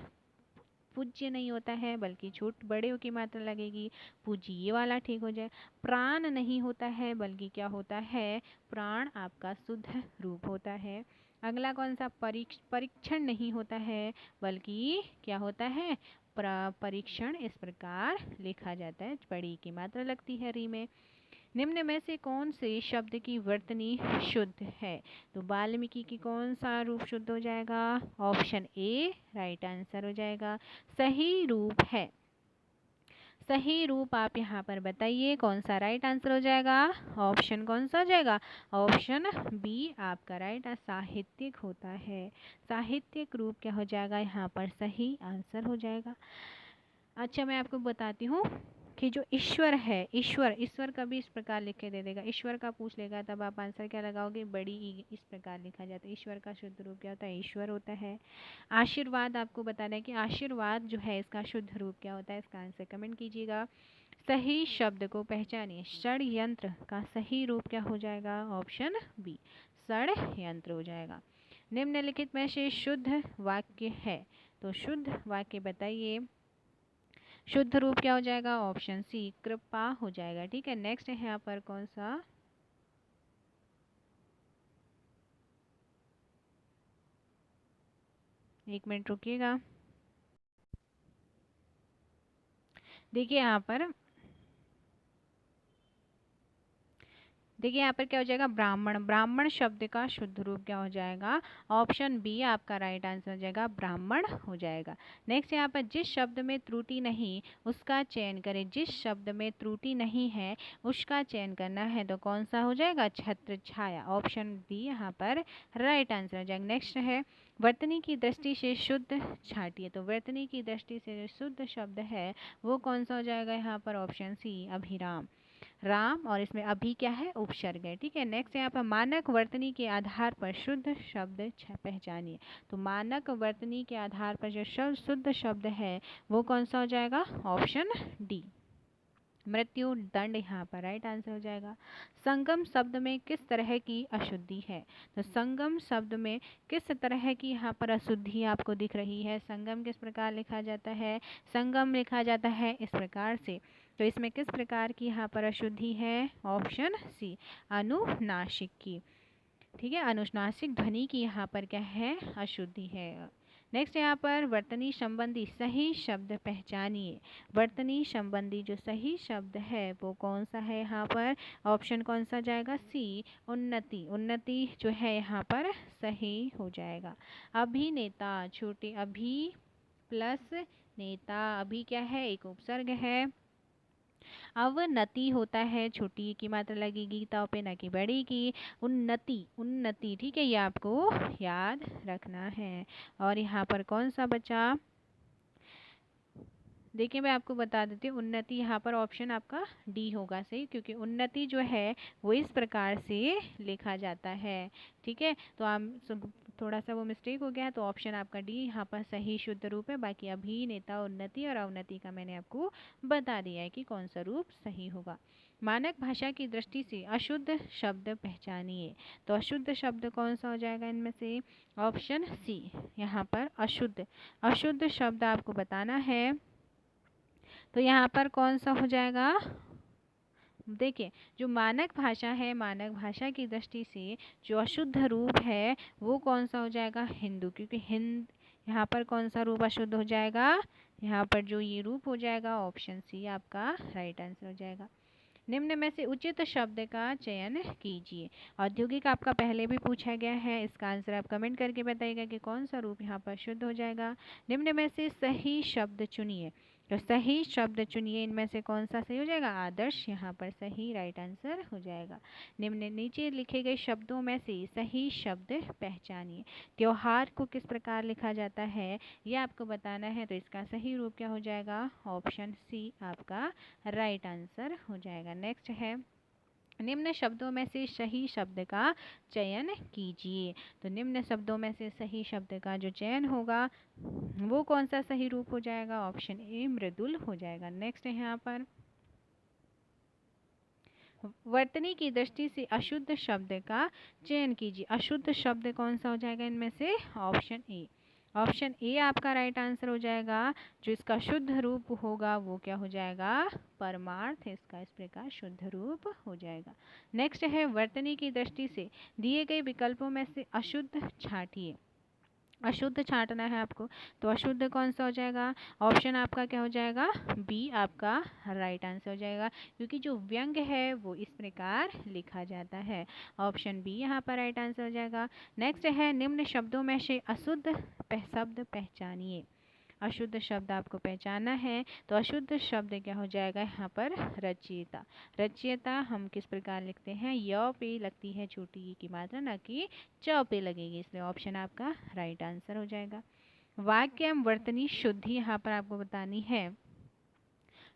पूज्य नहीं होता है बल्कि छोट बड़े की मात्रा लगेगी, पूज्य ये वाला ठीक हो जाए। प्राण नहीं होता है बल्कि क्या होता है, प्राण आपका शुद्ध रूप होता है। अगला कौन सा, परीक्षण नहीं होता है बल्कि क्या होता है, परीक्षण, इस प्रकार लिखा जाता है, बड़ी की मात्रा लगती है री में। निम्न में से कौन से शब्द की वर्तनी शुद्ध है, तो वाल्मीकि की कौन सा रूप शुद्ध हो जाएगा, ऑप्शन ए राइट आंसर हो जाएगा, सही रूप है। सही रूप आप यहाँ पर बताइए कौन सा राइट आंसर हो जाएगा, ऑप्शन कौन सा हो जाएगा, ऑप्शन बी आपका राइट साहित्यिक होता है। साहित्यिक रूप क्या हो जाएगा यहाँ पर, सही आंसर हो जाएगा। अच्छा मैं आपको बताती हूँ कि जो ईश्वर है, ईश्वर का भी इस प्रकार लिख के दे देगा, ईश्वर का पूछ लेगा तब आप आंसर क्या लगाओगे, बड़ी ई, इस प्रकार लिखा जाता है। ईश्वर का शुद्ध रूप क्या होता है, ईश्वर होता है। आशीर्वाद आपको बताना है कि आशीर्वाद जो है इसका शुद्ध रूप क्या होता है, इसका आंसर कमेंट कीजिएगा। सही शब्द को पहचानिए, षड्यंत्र का सही रूप क्या हो जाएगा, ऑप्शन बी षड्यंत्र हो जाएगा। निम्नलिखित में से शुद्ध वाक्य है, तो शुद्ध वाक्य बताइए, शुद्ध रूप क्या हो जाएगा, ऑप्शन सी कृपा हो जाएगा। ठीक है, नेक्स्ट है यहाँ पर कौन सा, एक मिनट रुकिएगा। देखिए यहाँ पर, देखिए यहाँ पर क्या हो जाएगा, ब्राह्मण, ब्राह्मण शब्द का शुद्ध रूप क्या हो जाएगा, ऑप्शन बी आपका राइट आंसर हो जाएगा, ब्राह्मण हो जाएगा। नेक्स्ट यहाँ पर जिस शब्द में त्रुटि नहीं उसका चयन करें, जिस शब्द में त्रुटि नहीं है उसका चयन करना है, तो कौन सा हो जाएगा, छत्र छाया, ऑप्शन डी यहाँ पर राइट आंसर हो जाएगा। नेक्स्ट है वर्तनी की दृष्टि से शुद्ध छाटिए, तो वर्तनी की दृष्टि से जो शुद्ध शब्द है वो कौन सा हो जाएगा यहाँ पर, ऑप्शन सी अभिराम, राम, और इसमें अभी क्या है, उपसर्ग है। ठीक है, नेक्स्ट यहाँ पर मानक वर्तनी के आधार पर शुद्ध शब्द पहचानिए, तो मानक वर्तनी के आधार पर जो शुद्ध शब्द है वो कौन सा हो जाएगा, ऑप्शन डी मृत्यु दंड यहाँ पर राइट आंसर हो जाएगा। संगम शब्द में किस तरह की अशुद्धि है, तो संगम शब्द में किस तरह की यहाँ पर अशुद्धि आपको दिख रही है, संगम किस प्रकार लिखा जाता है, संगम लिखा जाता है इस प्रकार से, तो इसमें किस प्रकार की यहाँ पर अशुद्धि है, ऑप्शन सी अनुनासिक की। ठीक है, अनुनासिक ध्वनि की यहाँ पर क्या है, अशुद्धि है। नेक्स्ट यहाँ पर वर्तनी संबंधी सही शब्द पहचानिए, वर्तनी संबंधी जो सही शब्द है वो कौन सा है यहाँ पर, ऑप्शन कौन सा जाएगा, सी उन्नति, उन्नति जो है यहाँ पर सही हो जाएगा। अभिनेता, छोटे अभी प्लस नेता, अभी क्या है, एक उपसर्ग है, अवनति होता है, छोटी की मात्रा लगेगी ताव पे, ना कि बड़ी की, उन्नति, उन्नति, ठीक है, ये आपको याद रखना है। और यहाँ पर कौन सा बचा, देखिए मैं आपको बता देती हूँ, उन्नति यहाँ पर ऑप्शन आपका डी होगा सही, क्योंकि उन्नति जो है वो इस प्रकार से लिखा जाता है। ठीक है, तो आप थोड़ा सा वो मिस्टेक हो गया, तो ऑप्शन आपका डी यहाँ पर सही शुद्ध रूप है। बाकी अभिनेता, उन्नति और अवनति का मैंने आपको बता दिया है कि कौन सा रूप सही होगा। मानक भाषा की दृष्टि से अशुद्ध शब्द पहचानिए, तो अशुद्ध शब्द कौन सा हो जाएगा इनमें से, ऑप्शन सी यहाँ पर अशुद्ध, अशुद्ध शब्द आपको बताना है, तो यहाँ पर कौन सा हो जाएगा, देखिए जो मानक भाषा है, मानक भाषा की दृष्टि से जो अशुद्ध रूप है वो कौन सा हो जाएगा, हिंदू, क्योंकि हिंद यहाँ पर कौन सा रूप अशुद्ध हो जाएगा, यहाँ पर जो ये रूप हो जाएगा ऑप्शन सी आपका राइट आंसर हो जाएगा। निम्न में से उचित शब्द का चयन कीजिए, औद्योगिक आपका पहले भी पूछा गया है, इसका आंसर आप कमेंट करके बताइएगा कि कौन सा रूप यहाँ पर शुद्ध हो जाएगा। निम्न में से सही शब्द चुनिए, तो सही शब्द चुनिए, इनमें से कौन सा सही हो जाएगा, आदर्श यहाँ पर सही राइट आंसर हो जाएगा। निम्न नीचे लिखे गए शब्दों में से सही शब्द पहचानिए, त्योहार को किस प्रकार लिखा जाता है ये आपको बताना है, तो इसका सही रूप क्या हो जाएगा, ऑप्शन सी आपका राइट आंसर हो जाएगा। नेक्स्ट है निम्न शब्दों में से सही शब्द का चयन कीजिए, तो निम्न शब्दों में से सही शब्द का जो चयन होगा वो कौन सा सही रूप हो जाएगा, ऑप्शन ए मृदुल हो जाएगा। नेक्स्ट है यहाँ पर वर्तनी की दृष्टि से अशुद्ध शब्द का चयन कीजिए, अशुद्ध शब्द कौन सा हो जाएगा इनमें से, ऑप्शन ए ऑप्शन ए आपका राइट आंसर हो जाएगा। जो इसका शुद्ध रूप होगा वो क्या हो जाएगा, परमार्थ। इसका इस प्रकार शुद्ध रूप हो जाएगा। नेक्स्ट है वर्तनी की दृष्टि से दिए गए विकल्पों में से अशुद्ध छांटिए। अशुद्ध छांटना है आपको, तो अशुद्ध कौन सा हो जाएगा, ऑप्शन आपका क्या हो जाएगा, बी आपका राइट आंसर हो जाएगा, क्योंकि जो व्यंग है वो इस प्रकार लिखा जाता है। ऑप्शन बी यहाँ पर राइट आंसर हो जाएगा। नेक्स्ट है निम्न शब्दों में से अशुद्ध शब्द पहचानिए। अशुद्ध शब्द आपको पहचाना है, तो अशुद्ध शब्द क्या हो जाएगा यहाँ पर, रचयिता। रचयिता हम किस प्रकार लिखते हैं, य पे लगती है छोटी ई की मात्रा, ना कि च पे लगेगी, इसलिए ऑप्शन आपका राइट आंसर हो जाएगा। वाक्य एवं वर्तनी शुद्धि यहाँ पर आपको बतानी है।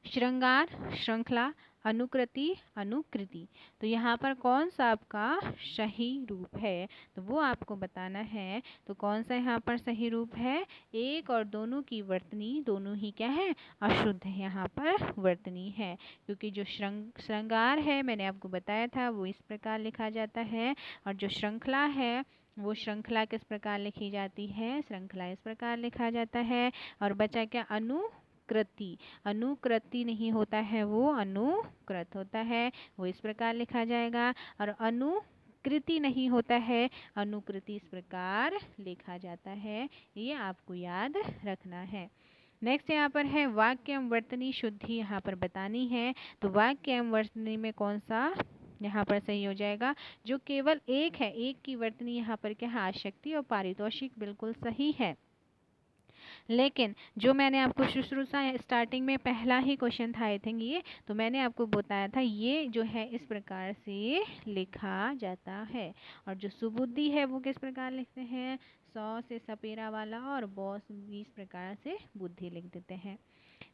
श्रृंगार, श्रृंखला, अनुकृति, अनुकृति, तो यहाँ पर कौन सा आपका सही रूप है, तो वो आपको बताना है। तो कौन सा यहाँ पर सही रूप है, एक और दोनों की वर्तनी दोनों ही क्या है, अशुद्ध है, यहाँ पर वर्तनी है। क्योंकि जो श्रृंगार है मैंने आपको बताया था वो इस प्रकार लिखा जाता है, और जो श्रृंखला है वो श्रृंखला किस प्रकार लिखी जाती है, श्रृंखला इस प्रकार लिखा जाता है। और बचा क्या, अनुकृति। अनुकृति नहीं होता है, वो अनुकृत होता है, वो इस प्रकार लिखा जाएगा। और अनुकृति नहीं होता है, अनुकृति इस प्रकार लिखा जाता है। ये आपको याद रखना है। नेक्स्ट यहाँ पर है वाक्य एवं वर्तनी शुद्धि यहाँ पर बतानी है। तो वाक्य एवं वर्तनी में कौन सा यहाँ पर सही हो जाएगा, जो केवल एक है, एक की वर्तनी यहाँ पर क्या है, आशक्ति और पारितोषिक, बिल्कुल सही है। लेकिन जो मैंने आपको शुश्रूषा स्टार्टिंग में पहला ही क्वेश्चन था आई थिंक ये, तो मैंने आपको बताया था ये जो है इस प्रकार से लिखा जाता है। और जो सुबुद्धि है वो किस प्रकार लिखते हैं, सौ से सपेरा वाला, और बॉस भी इस प्रकार से बुद्धि लिख देते हैं।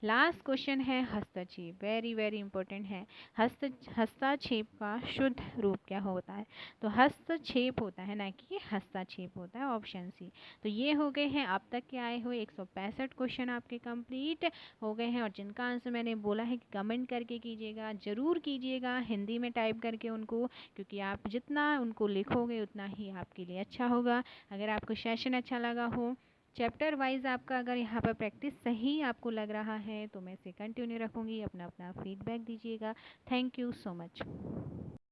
लास्ट क्वेश्चन है हस्तक्षेप, वेरी वेरी इंपॉर्टेंट है। हस्तक्षेप का शुद्ध रूप क्या होता है, तो हस्तक्षेप होता है, ना कि हस्तक्षेप होता है, ऑप्शन सी। तो ये हो गए हैं अब तक के आए हुए 165 क्वेश्चन आपके कंप्लीट हो गए हैं। और जिनका आंसर मैंने बोला है कि कमेंट करके कीजिएगा, ज़रूर कीजिएगा, हिंदी में टाइप करके उनको, क्योंकि आप जितना उनको लिखोगे उतना ही आपके लिए अच्छा होगा। अगर आपको सेशन अच्छा लगा हो, चैप्टर वाइज आपका अगर यहाँ पर प्रैक्टिस सही आपको लग रहा है, तो मैं इसे कंटिन्यू रखूँगी। अपना अपना फीडबैक दीजिएगा। Thank you so much.